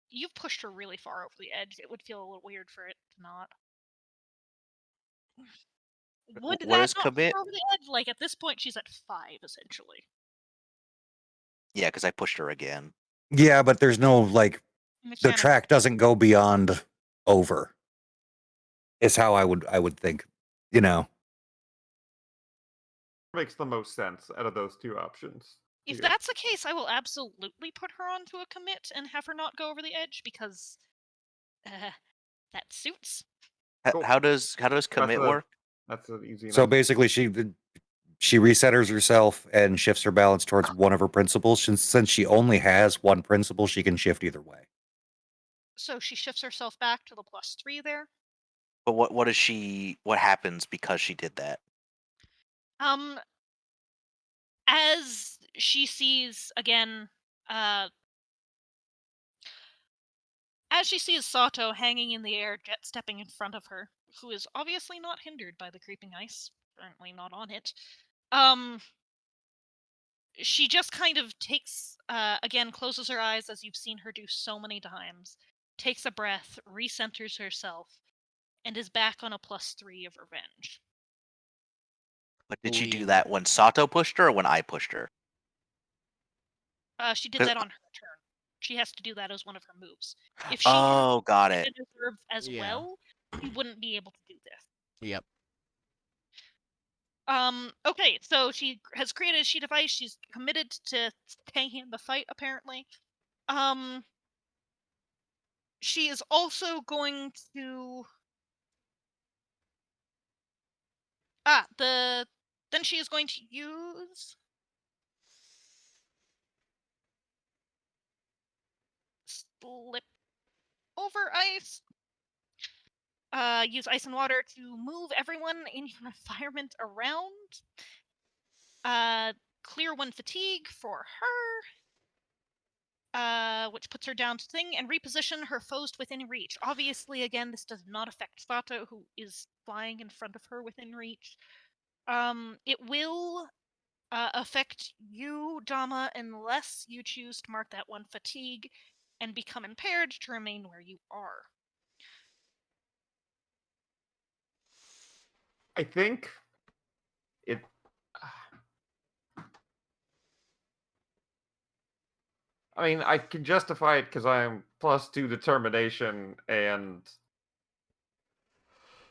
you've pushed her really far over the edge. It would feel a little weird for it to not. Would What that is not push commit? her over the edge? Like at this point, she's at 5 essentially. Yeah, because I pushed her again. Yeah, but there's no like the Mechanical. track doesn't go beyond over. Is how I would think. You know. Makes the most sense out of those two options. If here. that's the case, I will absolutely put her onto a commit and have her not go over the edge because that suits. Cool. How does commit work? That's an easy enough. So basically, she resetters herself and shifts her balance towards one of her principles. Since she only has one principle, she can shift either way. So she shifts herself back to the +3 there. But what is she? What happens because she did that? As she sees again, as she sees Sato hanging in the air, jet stepping in front of her, who is obviously not hindered by the creeping ice, currently not on it. She just kind of takes, again, closes her eyes as you've seen her do so many times, takes a breath, recenters herself, and is back on a +3 of revenge. But did she do Sweet. that when Sato pushed her or when I pushed her? She did 'Cause- that on her turn. She has to do that as one of her moves. If she Oh, got had it. in reserve as Yeah. well, she wouldn't be able to do this. Yep. Okay, so she has created a sheet of ice. She's committed to staying in the fight, apparently. She is also going to then she is going to use slip over ice. Use ice and water to move everyone in your environment around. Clear 1 fatigue for her. Which puts her down to thing, and reposition her foes within reach. Obviously, again, this does not affect Sato, who is flying in front of her within reach. It will affect you, Dama, unless you choose to mark that 1 fatigue and become impaired to remain where you are. I think it. I mean, I can justify it because I'm +2 determination, and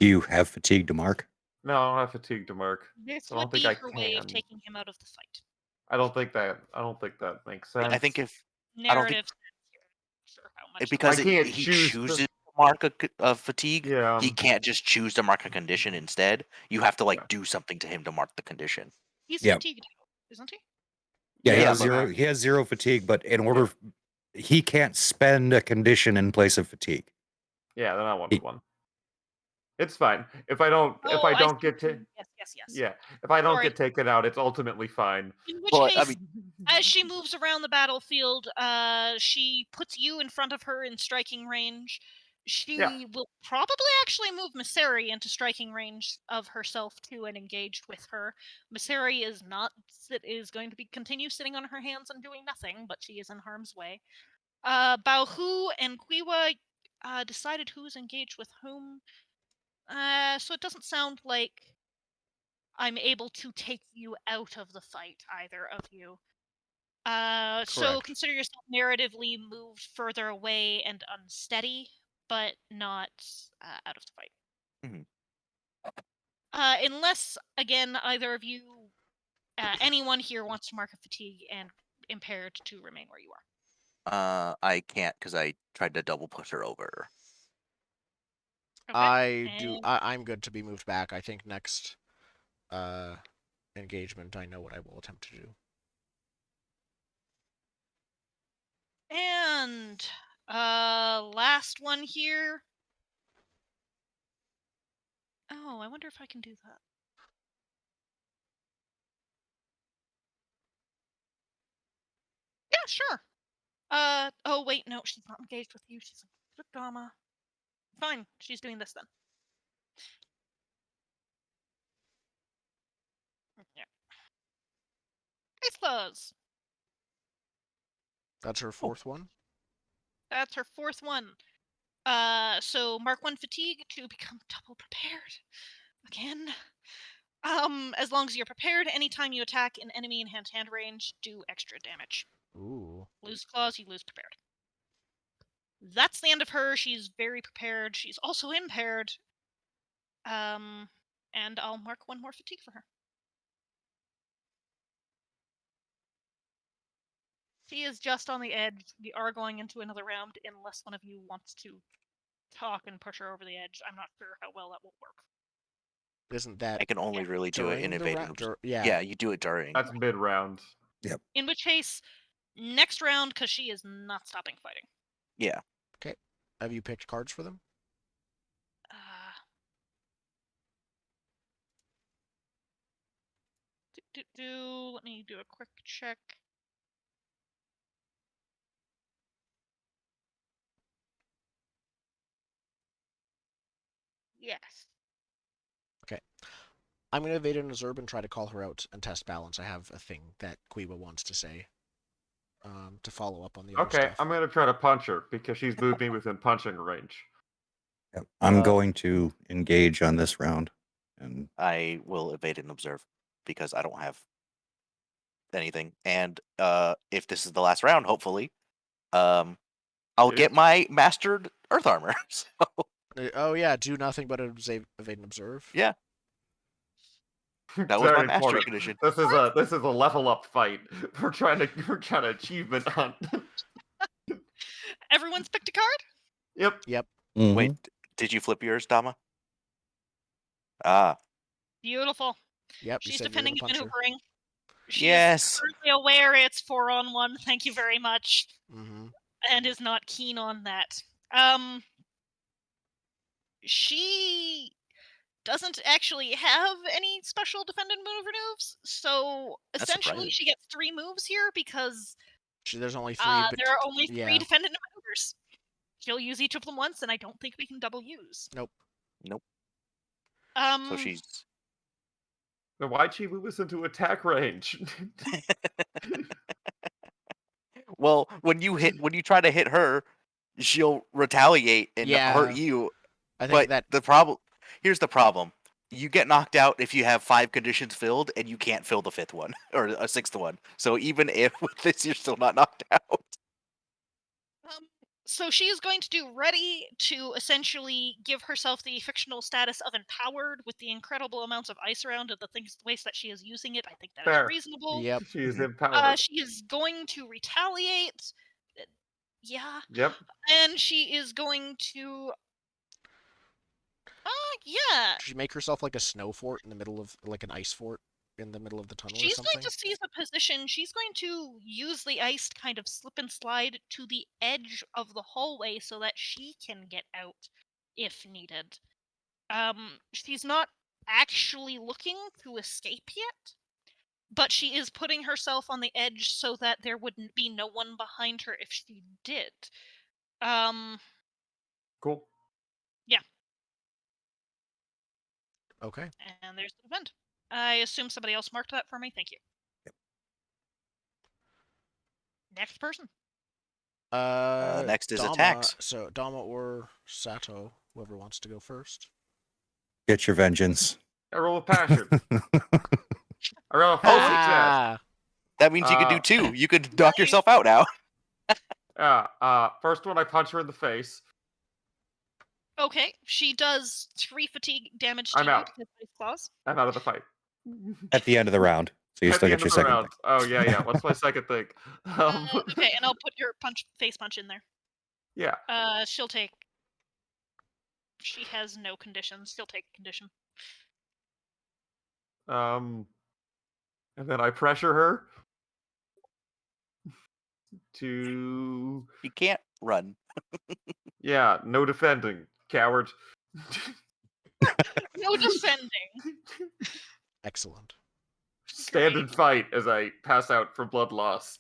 You have fatigue to mark. no, I don't have fatigue to mark. This I don't would think be I her way of can. taking him out of the fight. I don't think that makes sense. I think if I don't think Narrative sense here. Sure, how much because I can't he choose chooses to- to mark a fatigue, Yeah. he can't just choose to mark a condition instead. You have to like Yeah. do something to him to mark the condition. he's Yep. fatigued, isn't he? Yeah, he Yeah, has but zero. He has zero fatigue, but in order, he can't spend a condition in place of fatigue. yeah, then I want He- one. It's fine. If I don't Oh, I get see. to Yes. yeah, if I don't Sorry. get taken out, it's ultimately fine. In which But I case, mean, as she moves around the battlefield, she puts you in front of her in striking range. She Yeah. will probably actually move Miseri into striking range of herself too and engaged with her. Miseri is going to be continue sitting on her hands and doing nothing, but she is in harm's way. Baohu and Quiwa decided who's engaged with whom. So it doesn't sound like I'm able to take you out of the fight, either of you. So Correct. consider yourself narratively moved further away and unsteady, but not out of the fight. Mhm. Unless, again, either of you, anyone here wants to mark a fatigue and impaired to remain where you are. I can't because I tried to double push her over. Okay. I'm good to be moved back. I think next engagement, I know what I will attempt to do. And last one here. Oh, I wonder if I can do that. Yeah, sure. Oh wait, no, she's not engaged with you. She's engaged with Dama. Fine, she's doing this then. Yeah. Case closed. That's her fourth one. That's her fourth one. So mark 1 fatigue to become double prepared. Again. As long as you're prepared, anytime you attack an enemy in hand-to-hand range, do extra damage. Ooh. Lose claws, you lose prepared. That's the end of her. She's very prepared. She's also impaired. And I'll mark 1 more fatigue for her. She is just on the edge. We are going into another round unless one of you wants to talk and push her over the edge. I'm not sure how well that will work. Isn't that I can only really do it in during the invading. yeah. Yeah, you do it during. That's mid-round. In which case, next round, because she is not stopping fighting. Yeah. Okay. Have you picked cards for them? Let me do a quick check. Yes. Okay. I'm going to evade an observe and try to call her out and test balance. I have a thing that Quiwa wants to say to follow up on the other Okay, stuff. I'm gonna try to punch her because she's moved me within punching range. Yep. I'm going to engage on this round. And I will evade and observe because I don't have anything. And if this is the last round, hopefully, I'll get my mastered earth armor. So Oh yeah, do nothing but evade and observe. yeah, that was my Very mastery important. condition. This is a level up fight. We're trying to achievement hunt. Everyone's picked a card? Yep. Mhm. Wait, did you flip yours, Dama? Ah, Beautiful. Yep. She's you said defending you're and gonna punch maneuvering. She yes. is currently aware it's 4-on-1. Thank you very much. her. Mm-hmm. And is not keen on that. She doesn't actually have any special defend and maneuver moves, so That's essentially surprising. she gets 3 moves here because There's only 3. there are only 3 yeah. defend and maneuvers. She'll use each of them once, and I don't think we can double use. Nope. So she's Then why'd she move us into attack range? well. When you try to hit her, she'll retaliate and hurt you. I think But here's the problem. You get knocked out if you have 5 conditions filled and you can't fill the 5th one or a 6th one. So even if with this you're still not knocked out. So she is going to do ready to essentially give herself the fictional status of empowered with the incredible amounts of ice around and the ways that she is using it. I think that Fair. is reasonable. Yep. She is empowered. She is going to retaliate. Yeah. Yep. And she is going to yeah. Should she make herself like a snow fort in the middle of like an ice fort in the middle of the tunnel or She's something? going to seize a position. She's going to use the ice to kind of slip and slide to the edge of the hallway so that she can get out if needed. She's not actually looking to escape yet, but she is putting herself on the edge so that there wouldn't be no one behind her if she did. Cool. Yeah. Okay. And there's the event. I assume somebody else marked that for me. Thank you. Yep. Next person. Next is Dama, attacks. So Dama or Sato, whoever wants to go first. Get your vengeance. I roll with passion. I roll a full success. Ah! That means you could do 2. You could knock yourself out now. First one, I punch her in the face. Okay, she does 3 fatigue damage to I'm you out. because of ice claws. I'm out of the fight. At the end of the round. So you At still the get end your of the second round. thing. Oh yeah. What's my second thing? Okay, and I'll put your face punch in there. Yeah. She'll take. She has no conditions. She'll take a condition. And then I pressure her to. You can't run. Yeah, no defending, coward. No defending. Excellent. Stand and fight as I pass out from blood loss.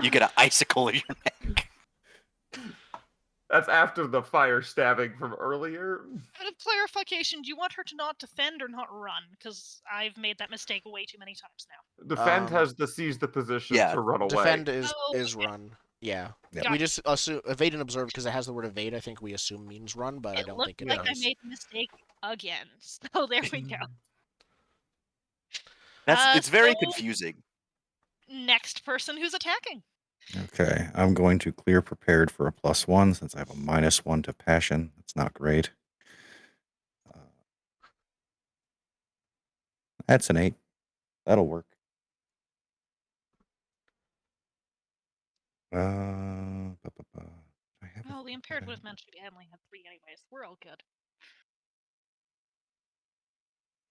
You get an icicle in your neck. That's after the fire stabbing from earlier. Out of clarification, do you want her to not defend or not run? Because I've made that mistake way too many times now. Defend Um, has to seize the position yeah, to run away. Defend is Oh, okay. run. Yeah. Yep. We just assume evade and observe because it has the word evade. I think we assume means run, but I It don't looked think it like I does. made a mistake again. So there we go. it's very So confusing. next person who's attacking. Okay, I'm going to clear prepared for a +1 since I have a -1 to passion. That's not great. That's an 8. That'll work. I have Well, the impaired would have mentioned. mentioned we only had 3 anyways. We're all good.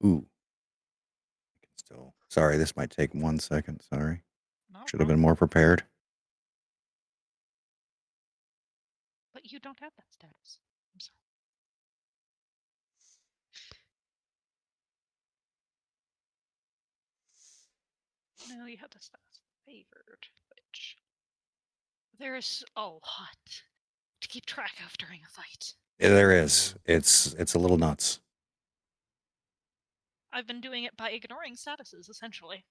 Ooh. I can still. Sorry, this might take 1 second. Sorry. No Should have problem. been more prepared. But you don't have that status. I'm sorry. No, you have the status favored, which there's a lot to keep track of during a fight. Yeah, there is. It's a little nuts. I've been doing it by ignoring statuses, essentially.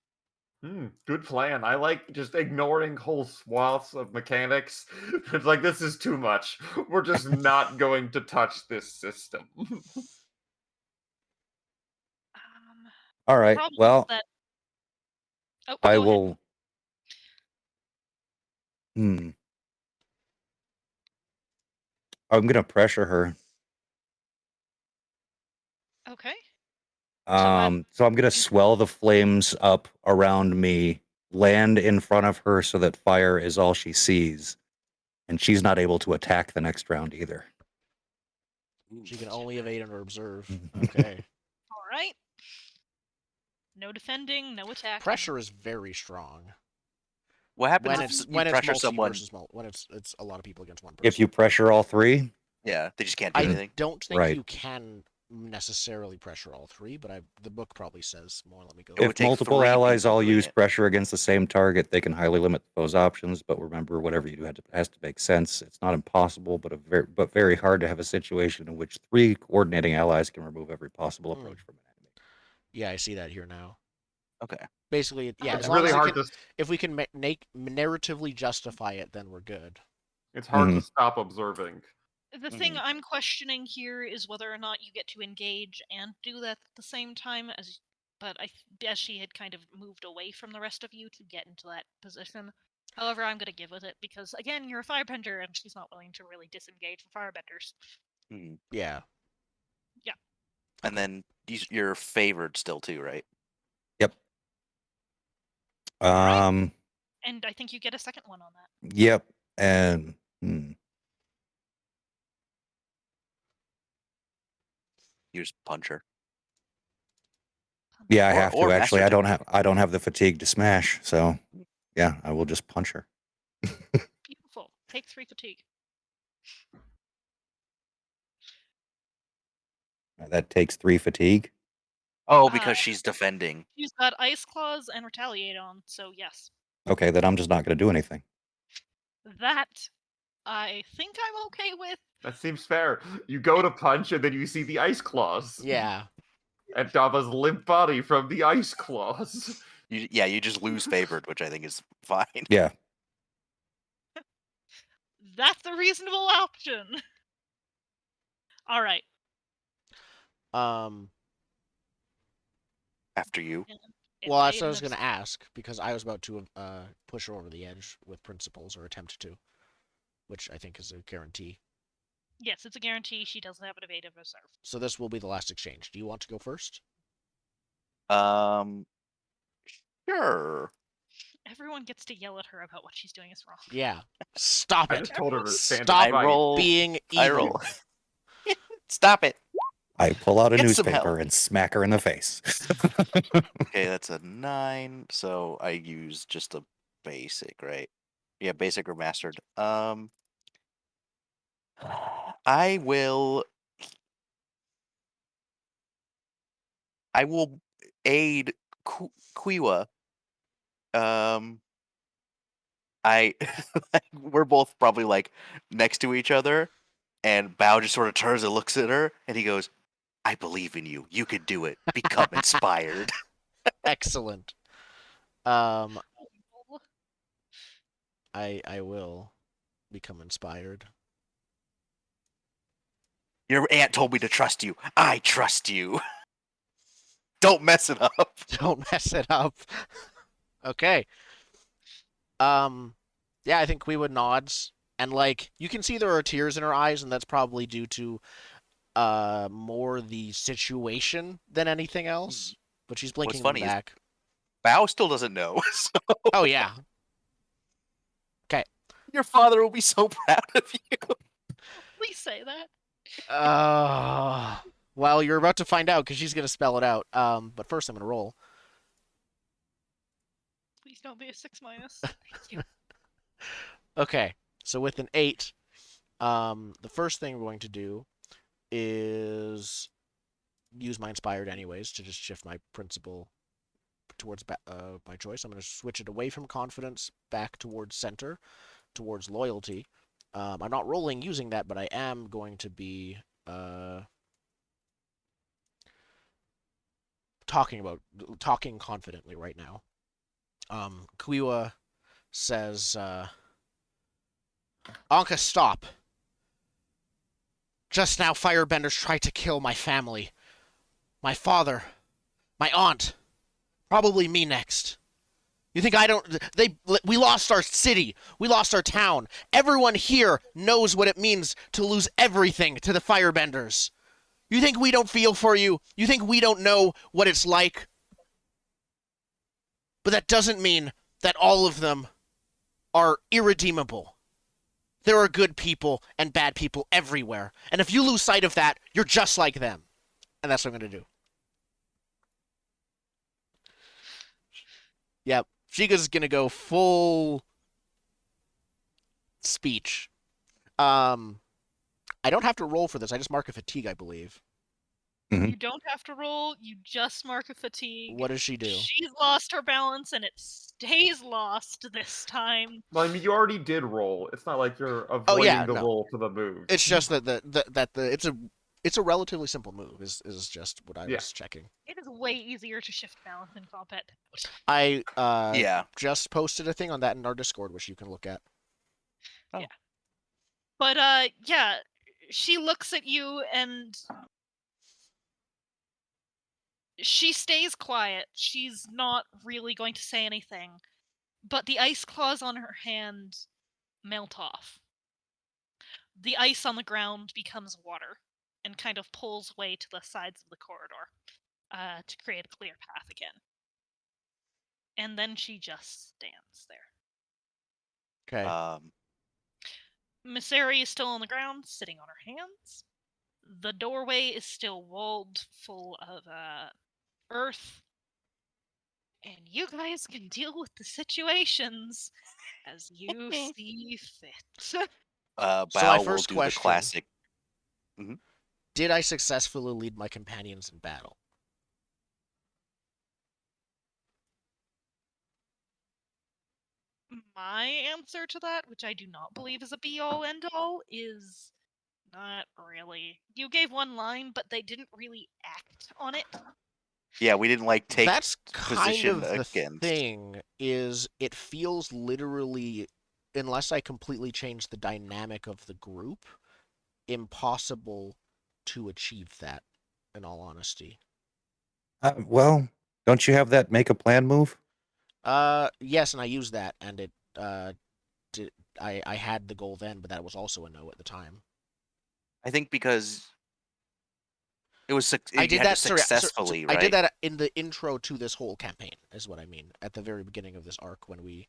Good plan. I like just ignoring whole swaths of mechanics. It's like, this is too much. We're just not going to touch this system. All right. Problem is Well, that. Oh, I go ahead. will. I'm gonna pressure her. Okay. So I'm gonna swell the flames up around me, land in front of her so that fire is all she sees, and she's not able to attack the next round either. She can only evade and observe. Okay. All right. No defending, no attacking. Pressure is very strong. What happens When if it's you when it's pressure multi someone? versus when it's a lot of people against one person. If you pressure all 3, Yeah, they just can't do I anything. don't think Right. you can necessarily pressure all 3, but the book probably says more. Let me go. It would if take multiple 3 allies people all doing use it. pressure against the same target, they can highly limit those options. But remember, whatever you do has to make sense. It's not impossible, but very hard to have a situation in which 3 coordinating allies can remove every possible approach from an enemy. Yeah, I see that here now. Okay. Basically, yeah. It's As long really as hard to. if we can narratively justify it, then we're good. It's hard Mhm. to stop observing. The thing I'm questioning here is whether or not you get to engage and do that at the same time as she had kind of moved away from the rest of you to get into that position. However, I'm gonna give with it because again, you're a firebender and she's not willing to really disengage from firebenders. Yeah. Yeah. And then you're favored still too, right? Yep. Right. And I think you get a second one on that. Yep. And You just punch her. yeah, I Or- have or to actually. master I don't have the fatigue to smash, so yeah, I will just punch her. Beautiful. Take 3 fatigue. That takes 3 fatigue. Oh, because she's defending. She's got ice claws and retaliate on, so yes. Okay, then I'm just not going to do anything. That I think I'm okay with. That seems fair. You go to punch, and then you see the ice claws. Yeah. And Dava's limp body from the ice claws. You just lose favored, which I think is fine. Yeah. That's a reasonable option. All right. After you. Well, that's what I was going to ask, because I was about to push her over the edge with principles, or attempt to, which I think is a guarantee. Yes, it's a guarantee. She doesn't have an evasive reserve. So this will be the last exchange. Do you want to go first? Sure. Everyone gets to yell at her about what she's doing is wrong. Yeah. Stop it. I just told her to stand Stop aside. being evil. I roll. Stop it. I pull out a Get some newspaper help. and smack her in the face. Okay, that's a 9, so I use just a basic, right? Yeah, basic or mastered. I will aid Quiwa. We're both probably like next to each other, And Bao just sort of turns and looks at her, and he goes, "I believe in you. You can do it. Become inspired." Excellent. I will become inspired. Your aunt told me to trust you. I trust you. Don't mess it up. Don't mess it up. Okay. Yeah, I think Quiwa nods, and like you can see there are tears in her eyes, and that's probably due to more the situation than anything else. But she's What's blinking them funny is back. Bao still doesn't know. So Oh yeah. Okay. your father will be so proud of you. Please say that. Well, you're about to find out because she's gonna spell it out. But first I'm gonna roll. Please don't be a 6-. Thank you. Okay. So with an 8, the first thing we're going to do is use my inspired anyways to just shift my principle towards my choice. I'm going to switch it away from confidence back towards center, towards loyalty. I'm not rolling using that, but I am going to be talking confidently right now. Kuiwa says, Anka, stop. Just now, firebenders tried to kill my family. My father. My aunt. Probably me next. You think I don't... We lost our city. We lost our town. Everyone here knows what it means to lose everything to the firebenders. You think we don't feel for you? You think we don't know what it's like? But that doesn't mean that all of them are irredeemable. There are good people and bad people everywhere. And if you lose sight of that, you're just like them. And that's what I'm going to do. Yep. Shiga's going to go full speech. I don't have to roll for this. I just mark a fatigue, I believe. Mhm. You don't have to roll. You just mark a fatigue. What does she do? She's lost her balance, and it stays lost this time. Well, I mean, you already did roll. It's not like you're Oh, yeah, avoiding the no. roll to the move. It's just that it's a relatively simple move. Is just what I Yeah. was checking. It is way easier to shift balance in combat. I Yeah. just posted a thing on that in our Discord, which you can look at. Oh. Yeah. But yeah, she looks at you and she stays quiet. She's not really going to say anything. But the ice claws on her hand melt off. The ice on the ground becomes water and kind of pulls way to the sides of the corridor to create a clear path again. And then she just stands there. Okay. Misseri is still on the ground, sitting on her hands. The doorway is still walled full of earth. And you guys can deal with the situations as you see fit. So my Bao will first do the question: classic. did I successfully lead my companions in battle? My answer to that, which I do not believe is a be-all end-all, is not really. You gave one line, but they didn't really act on it. Yeah, we didn't like take That's kind position of the against. thing. Is it feels literally, unless I completely change the dynamic of the group, impossible to achieve that. In all honesty. Well, don't you have that make a plan move? Yes, and I used that, and it I had the goal then, but that was also a no at the time. I think because it was I you did had that to successfully, I right? did that in the intro to this whole campaign, is what I mean. At the very beginning of this arc, when we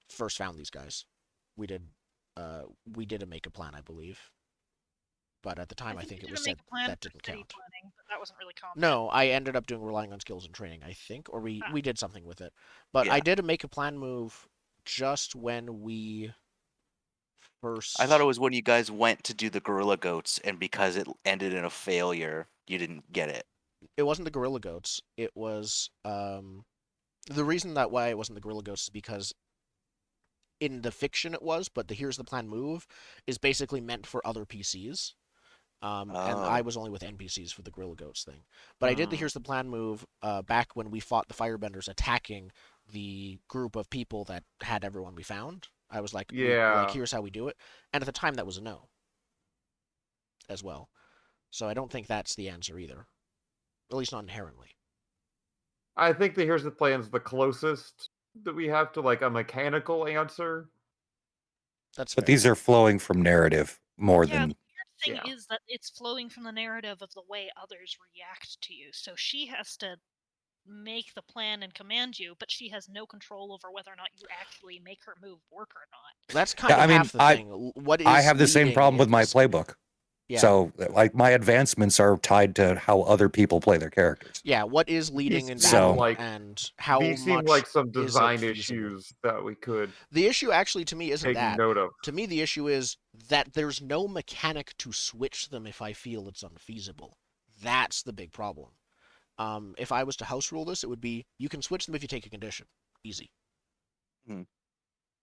first found these guys, we did a make a plan, I believe. But at the time, I think you it did was a said make a plan that for didn't city count. planning, but that wasn't really combat. No, I ended up relying on skills and training, I think, or we did something with it. But I Yeah. did a make a plan move just when we first. I thought it was when you guys went to do the gorilla goats, and because it ended in a failure, you didn't get it. It wasn't the gorilla goats. It was the reason that why it wasn't the gorilla goats is because in the fiction it was, but the here's the plan move is basically meant for other PCs. And I Oh. was only with NPCs for the Gorilla Goats thing. But I did the here's the plan move back when we fought the Firebenders attacking the group of people that had everyone we found. I was like, Yeah. here's how we do it. And at the time, that was a no as well. So I don't think that's the answer either, at least not inherently. I think the here's the plan's the closest that we have to like a mechanical answer. That's But fair. these are flowing from narrative more Yeah, than. the weird thing Yeah. is that it's flowing from the narrative of the way others react to you. So she has to make the plan and command you, but she has no control over whether or not you actually make her move work or not. That's kind Yeah, of I mean, half the thing. What is I have the same leading problem with in my this- playbook. Yeah. So, like, my advancements are tied to how other people play their characters. Yeah, what is leading These in seem battle, like- and how These seem much like some is it design feasible? issues that we could The issue actually to me isn't take that. note of. To me, the issue is that there's no mechanic to switch them if I feel it's unfeasible. That's the big problem. If I was to house rule this, it would be you can switch them if you take a condition. Easy.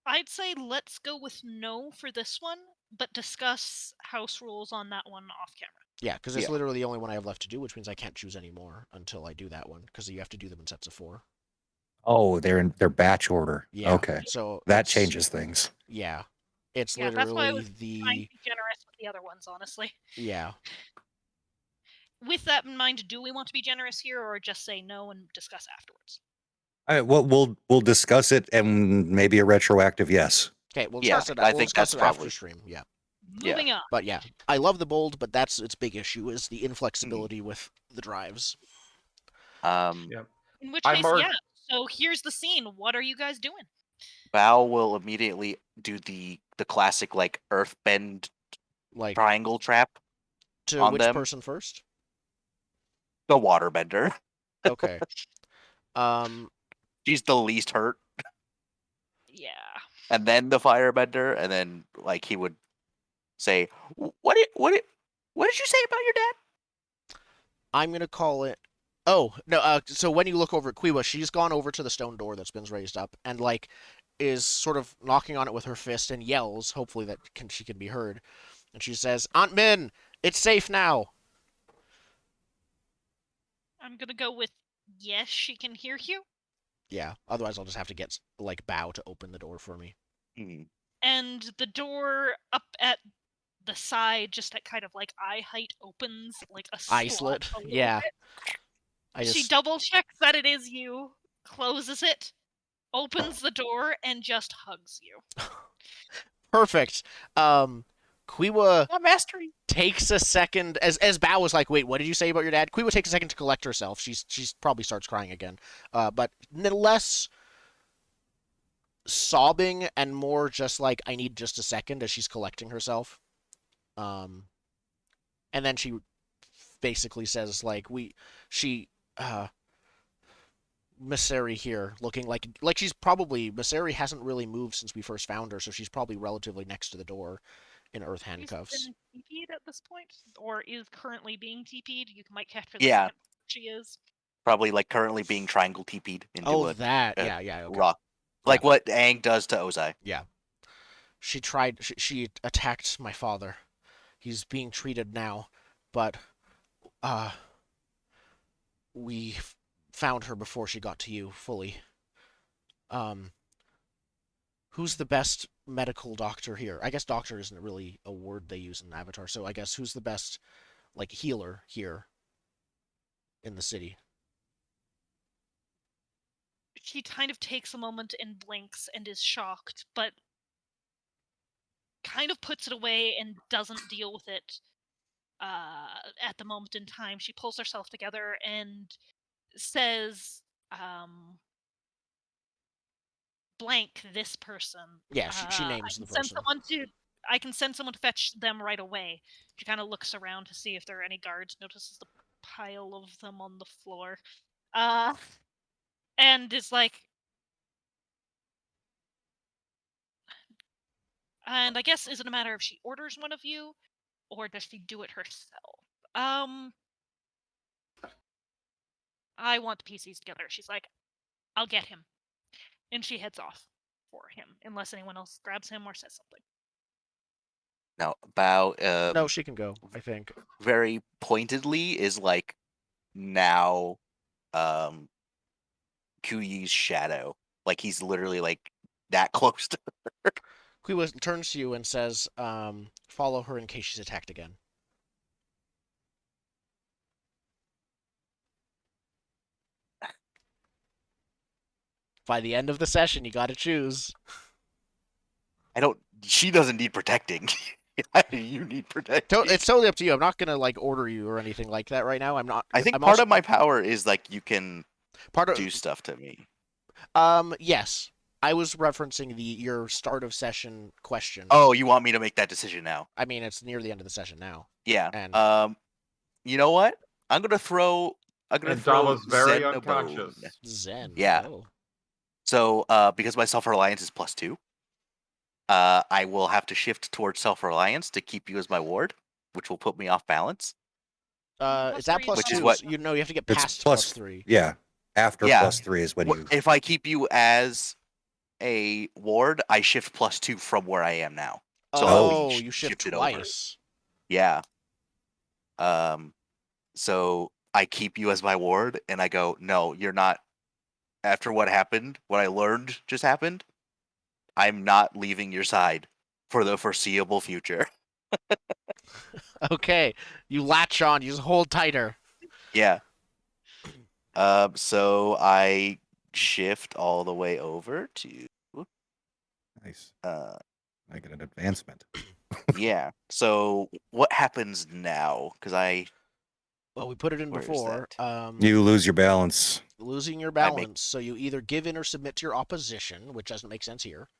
I'd say let's go with no for this one, but discuss house rules on that one off camera. Yeah, because it's Yeah. literally the only one I have left to do, which means I can't choose any more until I do that one, because you have to do them in sets of 4. Oh, they're in their batch order. Yeah. Okay. So That it's- changes things. Yeah. It's Yeah, that's why I literally was trying the to be generous with the other ones, honestly. yeah. With that in mind, do we want to be generous here or just say no and discuss afterwards? We'll discuss it and maybe a retroactive yes. Okay, we'll Yeah, discuss it. I We'll think discuss that's it after probably- stream. Yeah. Yeah. Moving on. But yeah, I love the bold, but that's its big issue is the inflexibility with the drives. Yeah. In which I case, marked- yeah. So here's the scene. What are you guys doing? Val will immediately do the classic like earthbend Like triangle trap. to on which them. person first? The waterbender. Okay. She's the least hurt, Yeah. and then the firebender, and then like he would say, what did you say about your dad?" I'm gonna call it. Oh no! So when you look over at Quiwa, she's gone over to the stone door that's been raised up, and like is sort of knocking on it with her fist and yells. Hopefully that she can be heard, and she says, "Aunt Min, it's safe now." I'm gonna go with yes, she can hear you. Yeah. Otherwise, I'll just have to get like Bow to open the door for me. Mhm. And the door up at the side, just at kind of like eye height, opens like a Eye slot slit. a little Yeah. bit. I She just double checks that it is you, closes it, opens the door, and just hugs you. perfect. Quiwa Mastery. takes a second as Bao was like, "Wait, what did you say about your dad?" Quiwa takes a second to collect herself. She's probably starts crying again, but less sobbing and more just like, "I need just a second," as she's collecting herself. And then she basically says like, Misseri here, looking like she's probably Misseri hasn't really moved since we first found her, so she's probably relatively next to the door in earth handcuffs. She's been TP'd at this point, or is currently being TP'd. You might catch her the Yeah. second she is. Probably like currently being triangle TP'd into Oh, a that uh, yeah, okay. rock, like what Aang does to Ozai. Yeah. She tried. She attacked my father. He's being treated now, but we found her before she got to you fully. Who's the best medical doctor here? I guess doctor isn't really a word they use in Avatar, so I guess who's the best like healer here in the city? She kind of takes a moment and blinks and is shocked, but kind of puts it away and doesn't deal with it at the moment in time. She pulls herself together and says, blank this person. Yeah, she names the person. I can send someone to fetch them right away. She kind of looks around to see if there are any guards, notices the pile of them on the floor, and is like, and I guess, is it a matter of she orders one of you, or does she do it herself? I want the PCs together. She's like, I'll get him. And she heads off. for him, unless anyone else grabs him or says something. Now, Bao No, she can go, I think. very pointedly is like now Kuyi's shadow. Like he's literally like that close to Quiwa turns to you and says, follow her in case she's attacked again. By the end of the session, you gotta choose. she doesn't need protecting. You need protecting. It's totally up to you. I'm not gonna like order you or anything like that right now. I'm not. I think I'm part also, of my power is like you can part of do stuff to me. Yes. I was referencing your start of session question. Oh, you want me to make that decision now? I mean, it's near the end of the session now. Yeah. And you know what? I'm gonna throw And Dama's very Zen a bone. unconscious. Zen. Yeah. Oh. So, because my self-reliance is +2, I will have to shift towards self-reliance to keep you as my ward, which will put me off balance. Is that +3 plus Which two? is what- You know, you have to get It's past plus- +3. Yeah. After Yeah. +3 is when you. If I keep you as a ward, I shift +2 from where I am now. So I'll be Oh, you shift shifted over. twice. Yeah. So I keep you as my ward, and I go, no, you're not. After what happened, what I learned just happened, I'm not leaving your side for the foreseeable future. Okay, you latch on. You just hold tighter. Yeah. So I shift all the way over to Nice. uh I get an advancement. yeah. So what happens now? Because Well, we put it in Where is before. that? You lose your balance. Losing your I make- balance, so you either give in or submit to your opposition, which doesn't make sense here.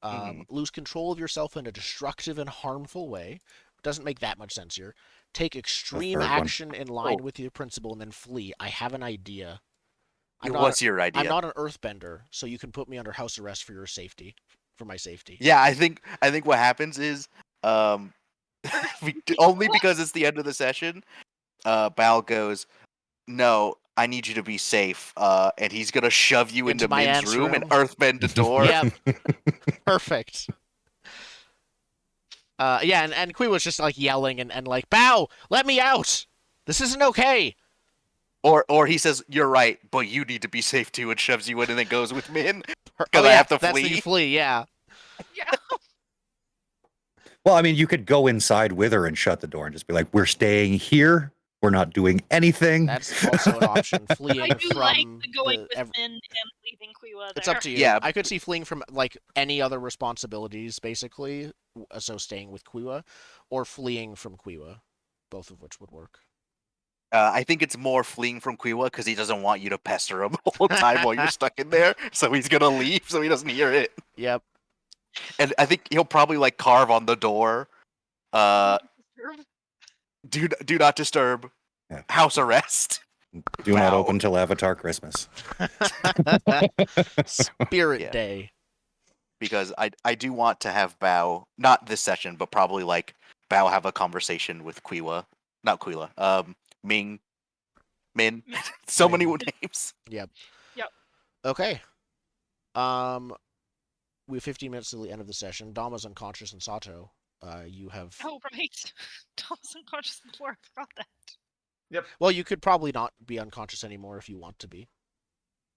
Mhm. Lose control of yourself in a destructive and harmful way. Doesn't make that much sense here. Take extreme third one. action in line Oh. with your principle and then flee. I have an idea. What's your idea? I'm not an earthbender, so you can put me under house arrest for your safety, for my safety. Yeah, I think what happens is only because it's the end of the session, Bal goes, "No, I need you to be safe." And he's gonna shove you Into into my Min's aunt's room and room? earthbend the door. Yep. Perfect. Yeah, and Kui was just like yelling and like, Bow, let me out! This isn't okay! Or he says, "You're right, but you need to be safe too," and shoves you in and then goes with Min. Oh, I have to that's flee? when you flee, yeah. Yeah. Well, I mean, you could go inside with her and shut the door and just be like, "We're staying here. We're not doing anything." That's also an option. Fleeing I do from like the going with ev- Min and leaving Quiwa there. It's up to you. Yeah. I could see fleeing from like any other responsibilities, basically. So staying with Quiwa, or fleeing from Quiwa, both of which would work. I think it's more fleeing from Quiwa because he doesn't want you to pester him the whole time while you're stuck in there. So he's gonna leave so he doesn't hear it. Yep. And I think he'll probably like carve on the door. Do not disturb. Yeah. House arrest. Do not Wow. open till Avatar Christmas. Spirit Yeah. Day. Because I do want to have Bao, not this session, but probably like Bao have a conversation with Quiwa. Not Quiwa. Min. So many names. Yep. Yep. Okay. We have 15 minutes to the end of the session. Dama's unconscious and Sato. You have. Oh, right. Tom's unconscious before. I forgot that. Well, you could probably not be unconscious anymore if you want to be.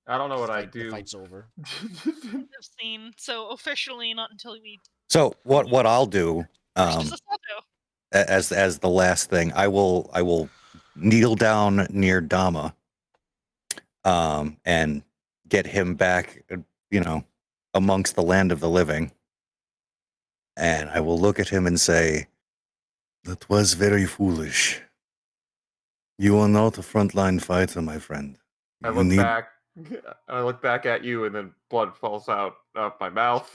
I don't know what The I fight- do. The fight's over. I've seen, so officially not until we. So what I'll do, First is a Sato. as the last thing, I will kneel down near Dama, and get him back, amongst the land of the living, and I will look at him and say, "That was very foolish. You are not a frontline fighter, my friend. I You look need- back. I look back at you, and then blood falls out of my mouth.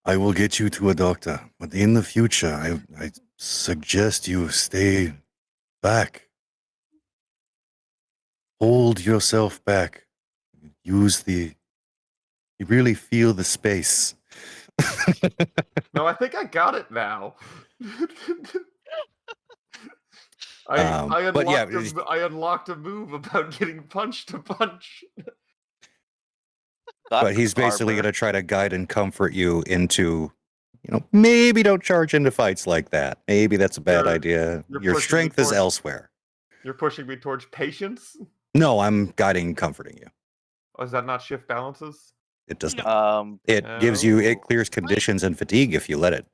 I will get you to a doctor, but in the future, I suggest you stay back. Hold yourself back. You really feel the space." No, I think I got it now. I but yeah, unlocked a move about getting punch to punch. But he's basically going to try to guide and comfort you into, maybe don't charge into fights like that. Maybe that's a bad idea. you're Your pushing me strength is towards- elsewhere. You're pushing me towards patience? No, I'm guiding and comforting you. Oh, does that not shift balances? It does No. not. It gives you, it Oh. clears conditions and fatigue if you let it.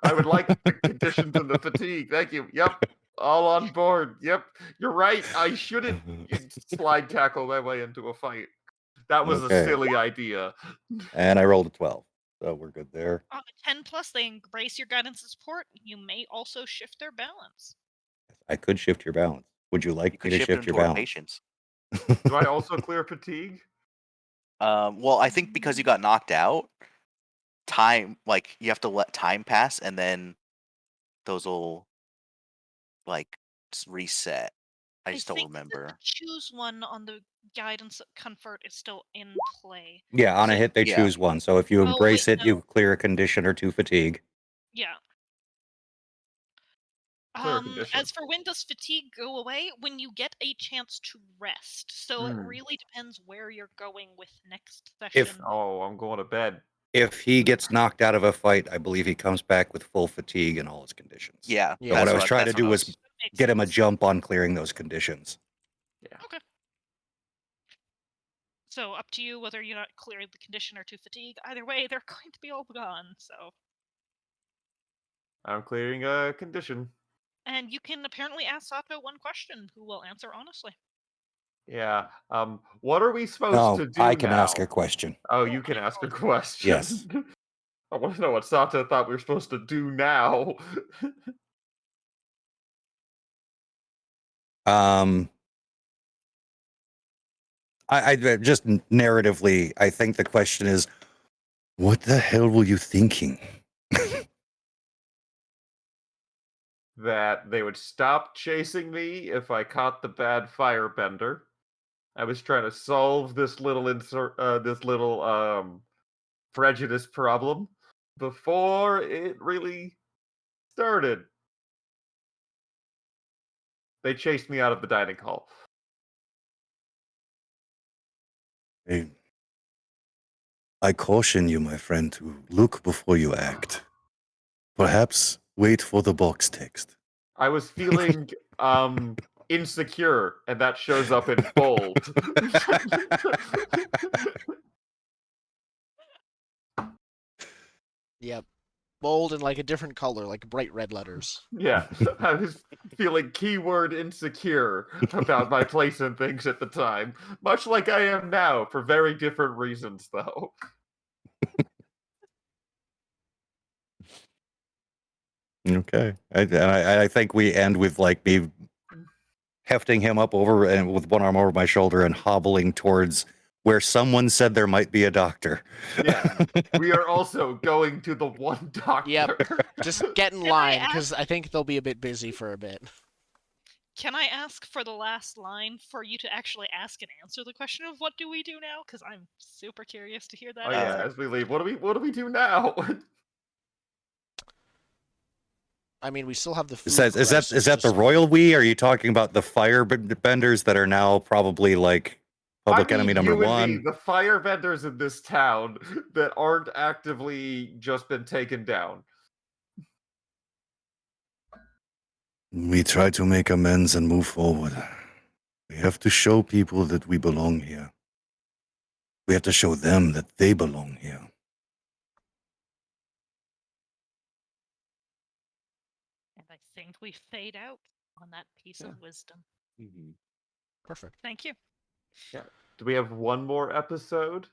I would like the conditions and the fatigue. Thank you. Yep. All on board. Yep. You're right. I shouldn't slide tackle my way into a fight. That was Okay. a silly idea. And I rolled a 12. So we're good there. On a 10 plus, they embrace your guidance and support. You may also shift their balance. I could shift your balance. Would you like You me could to shift shift your into our balance? patience. Do I also clear fatigue? Well, I think because you got knocked out, time you have to let time pass, and then those will reset. I just don't think that remember. the choose one on the guidance comfort is still in play. Yeah, on a So- hit, they Yeah. choose one. So if you Oh, embrace wait, it, you clear a condition or 2 fatigue. Yeah. Clear condition. As for when does fatigue go away? When you get a chance to rest. So it really depends where you're going with next session. Oh, I'm going to bed. If he gets knocked out of a fight, I believe he comes back with full fatigue and all his conditions. Yeah. Yeah. So what I was that's trying to do was Makes get him a sense. jump on clearing those conditions. So up to you whether you're not clearing the condition or to fatigue. Either way, they're going to be all gone. So, I'm clearing a condition. and you can apparently ask Sato one question, who will answer honestly. Yeah. What are we supposed to do I can now? ask a question. Oh, you can ask a question. Yes. I want to know what Sato thought we were supposed to do now. I just narratively, I think the question is, what the hell were you thinking? That they would stop chasing me if I caught the bad firebender. I was trying to solve this little prejudice problem before it really started. They chased me out of the dining hall. I caution you, my friend, to look before you act. Perhaps wait for the box text. I was feeling insecure, and that shows up in bold. Yep. Bold and like a different color, like bright red letters. Yeah, I was feeling keyword insecure about my place in things at the time, much like I am now, for very different reasons, though. Okay. I think we end with like me hefting him up over and with one arm over my shoulder and hobbling towards where someone said there might be a doctor. Yeah, we are also going to the one doctor. Yep. Just get in Can I line, ask- because I think they'll be a bit busy for a bit. Can I ask for the last line for you to actually ask and answer the question of what do we do now? Because I'm super curious to hear that. Oh yeah, answer. as we leave, what do we do now? I mean, we still have the food Is that crisis, the just- royal we? Are you talking about the firebenders that are now probably like public enemy number you and one? me, the fire vendors in this town that aren't actively just been taken down. We try to make amends and move forward. We have to show people that we belong here. We have to show them that they belong here. And I think we fade out on that piece of wisdom. Perfect. Thank you. Do we have one more episode?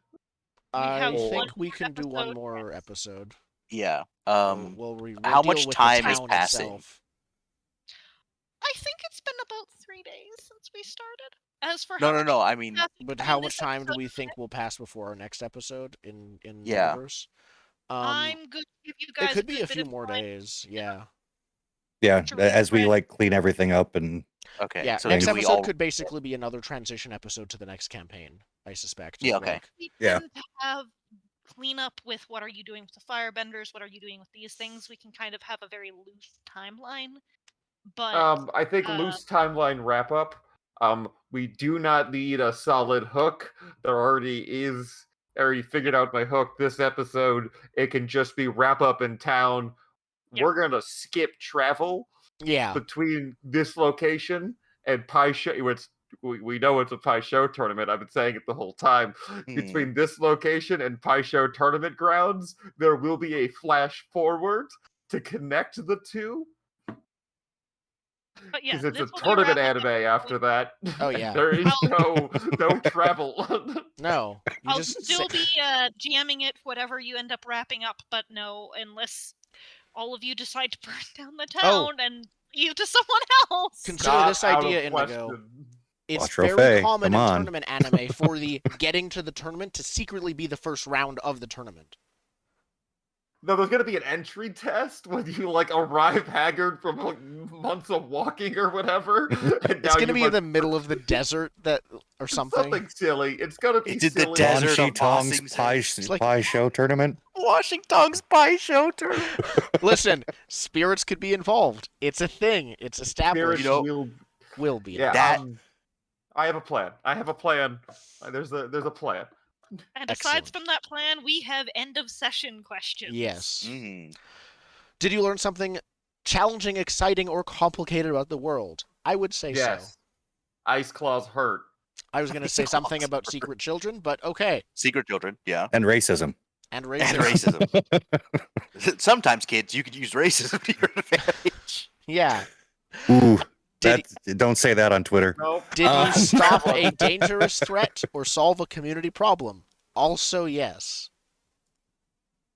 I have one think we more can do one episode, more yes. episode. Yeah. We'll how deal much with time the is town passing? itself. I think it's been about 3 days since we started. As for No, how no, much no. I mean, passing But between how this much time do episode we and the think will pass before our next episode in Yeah. universe? I'm good to give you It guys could be a good bit few of more time. days. Yeah. Yeah, To as we refresh. like clean everything up and okay. Yeah. So Next do we episode all? could basically be another transition episode to the next campaign. I suspect. Yeah, of, okay. like- We Yeah. tend to have cleanup with what are you doing with the firebenders, what are you doing with these things. We can kind of have a very loose timeline. But I think loose timeline wrap up. We do not need a solid hook. There already is already figured out my hook. This episode, it can just be wrap up in town. Yep. We're gonna skip travel Yeah. between this location and Pi Show. We know it's a Pi Show tournament. I've been saying it the whole time. Between this location and Pi Show tournament grounds, there will be a flash forward to connect the two. But yeah, Because it's a this will be tournament wrap-up anime after that. Oh, yeah. There is no travel. No. You I'll just still be jamming it, whatever you end up wrapping up, but no, unless all of you decide to burn down the Oh. town and leave to someone else. Consider Not this out of idea, Indigo. question. It's Quattro very Fey, common come in on. tournament anime for the getting to the tournament to secretly be the first round of the tournament. No, there's gonna be an entry test when you like arrive haggard from like, months of walking or whatever. And It's now gonna you be in the middle of the desert or something. something silly. It's gonna be It's in the silly. desert. Banshee of Tong's Bossing Pie, Saints. like- Pie Show Tournament. Washington's Pie Show tournament. Listen, spirits could be involved. It's a thing. It's established. Spirits Will be. yeah. That- I have a plan. There's a plan. And Excellent. aside from that plan, we have end of session questions. Yes. Mm. Did you learn something challenging, exciting, or complicated about the world? I would say so. Yes. Ice Claws hurt. I was going to say something about secret children, but okay. Secret children, yeah. And racism. And And racism. racism. Sometimes, kids, you could use racism to your advantage. Yeah. Ooh, Did, don't say that on Twitter. Nope. did Uh, you stop a dangerous threat or solve a community problem? Also, yes.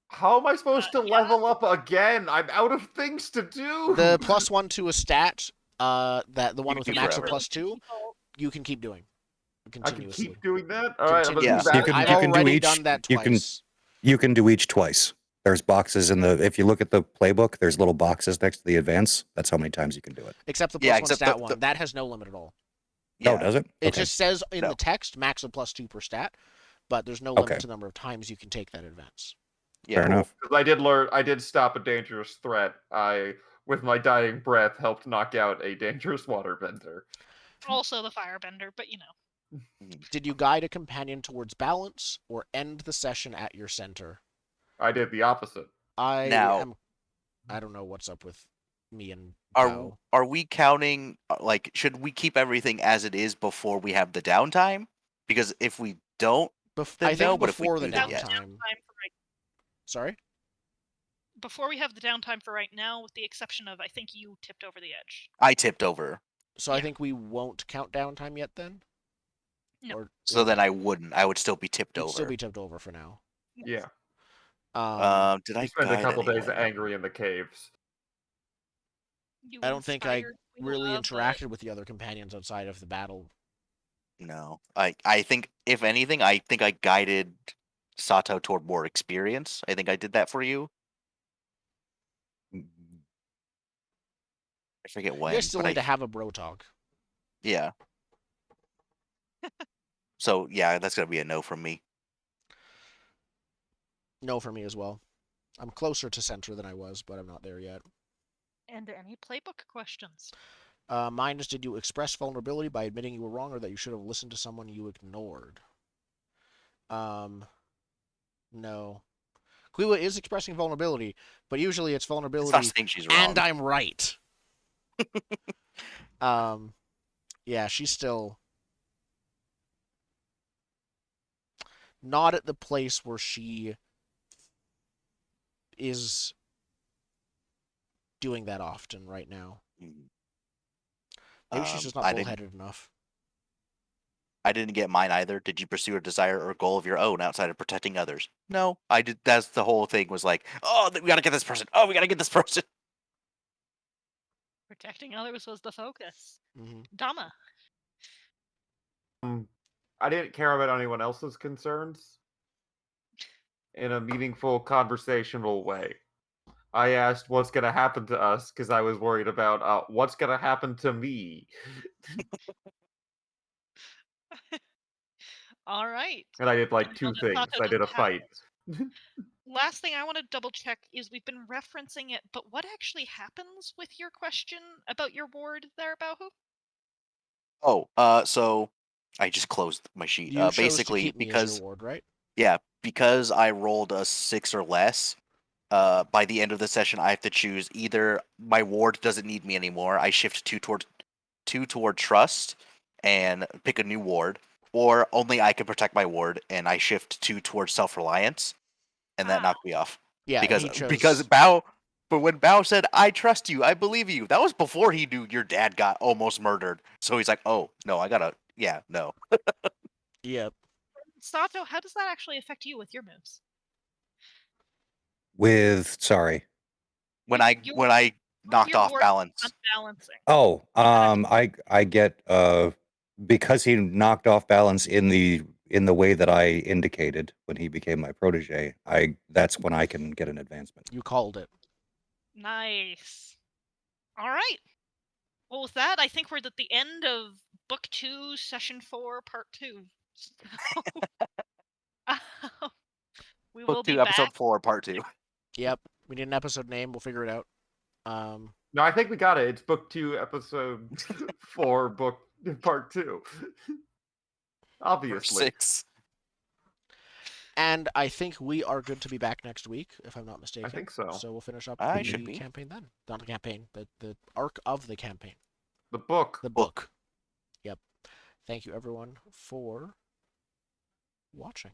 How am I supposed to Yeah. level up again? I'm out of things to do. The +1 to a stat, that the one can with the do max of forever. +2, you can keep doing I can continuously. keep doing that. All right, I'm gonna Yeah. do that. You can- I've you can do already each- done that you can- twice. You can do each twice. There's boxes in the. If you look at the playbook, there's little boxes next to the advance. That's how many times you can do it. Except the +1 Yeah, except stat the- one. That has no limit at all. Yeah. Oh, does it? It Okay. just says in No. the text max of +2 per stat, but there's no limit Okay. to the number of times you can take that advance. Yeah. Fair enough. 'Cause I did stop a dangerous threat. I, with my dying breath, helped knock out a dangerous waterbender. Also the firebender, but you know. Did you guide a companion towards balance or end the session at your center? I did the opposite. I Now- don't know what's up with me and Are Bo. are we counting like should we keep everything as it is before we have the downtime? Because if we don't, I no, think but if we before the do that, yeah. downtime. Sorry? Before we have the downtime for right now, with the exception of I think you tipped over the edge. I tipped over. So I Yeah. think we won't count downtime yet then? No. Or So then I wouldn't. I would still be tipped you'd over. still be tipped over for now. Yeah. Did I I spent a guide couple days anyone? angry in the caves. You I don't think I inspired really Leela, but interacted with the other companions outside of the battle. No. I think if anything, I think I guided Sato toward more experience. I think I did that for you. I forget You when. guys still but need to have a bro talk. Yeah. So yeah, that's gonna be a no from me. No for me as well. I'm closer to center than I was, but I'm not there yet. And any playbook questions? Mine is, did you express vulnerability by admitting you were wrong or that you should have listened to someone you ignored? No. Quiwa is expressing vulnerability, but usually it's It's vulnerability not saying she's wrong. and I'm right. Yeah, she's still not at the place where she is doing that often right now. Mhm. Maybe she's just not I didn't- bullheaded enough. I didn't get mine either. Did you pursue a desire or goal of your own outside of protecting others? No, I did. That's the whole thing. Was like, oh, we gotta get this person. Oh, we gotta get this person. Protecting others was the focus. Hmm. Dama. I didn't care about anyone else's concerns in a meaningful, conversational way. I asked what's going to happen to us because I was worried about what's going to happen to me. All right. And I did like I two know that things. Sato I did a doesn't have fight. Last thing I want to double check is we've been referencing it, but what actually happens with your question about your ward there, Bauhu? Oh, so I just closed my sheet. You chose Basically, to keep me as because your ward, right? yeah, because I rolled a 6 or less, by the end of the session, I have to choose either my ward doesn't need me anymore, I shift two toward trust and pick a new ward, or only I can protect my ward and I shift 2 towards self-reliance, and that Ah. knocked me off. Yeah, Because he because chose. Bao, but when Bao said I trust you, I believe you, that was before he knew your dad got almost murdered. So he's like, oh no, no. Yep. Sato, how does that actually affect you with your moves? Sorry. When Your I knocked your off ward balance. unbalancing. Oh, That I get because he knocked off balance in the way that I indicated when he became my protege. That's when I can get an advancement. You called it. Nice. All right. Well, with that, I think we're at the end of Book 2, Session 4, Part 2. So, we will Book be 2, episode back. 4, part 2. Yep. We need an episode name. We'll figure it out. No, I think we got it. It's book 2, episode 4, book part 2. Obviously. 6. And I think we are good to be back next week, if I'm not mistaken. I think so. So we'll finish up I the should be. campaign then. Not the campaign, but the arc of the campaign. The book. The book. Yep. Thank you, everyone, for watching.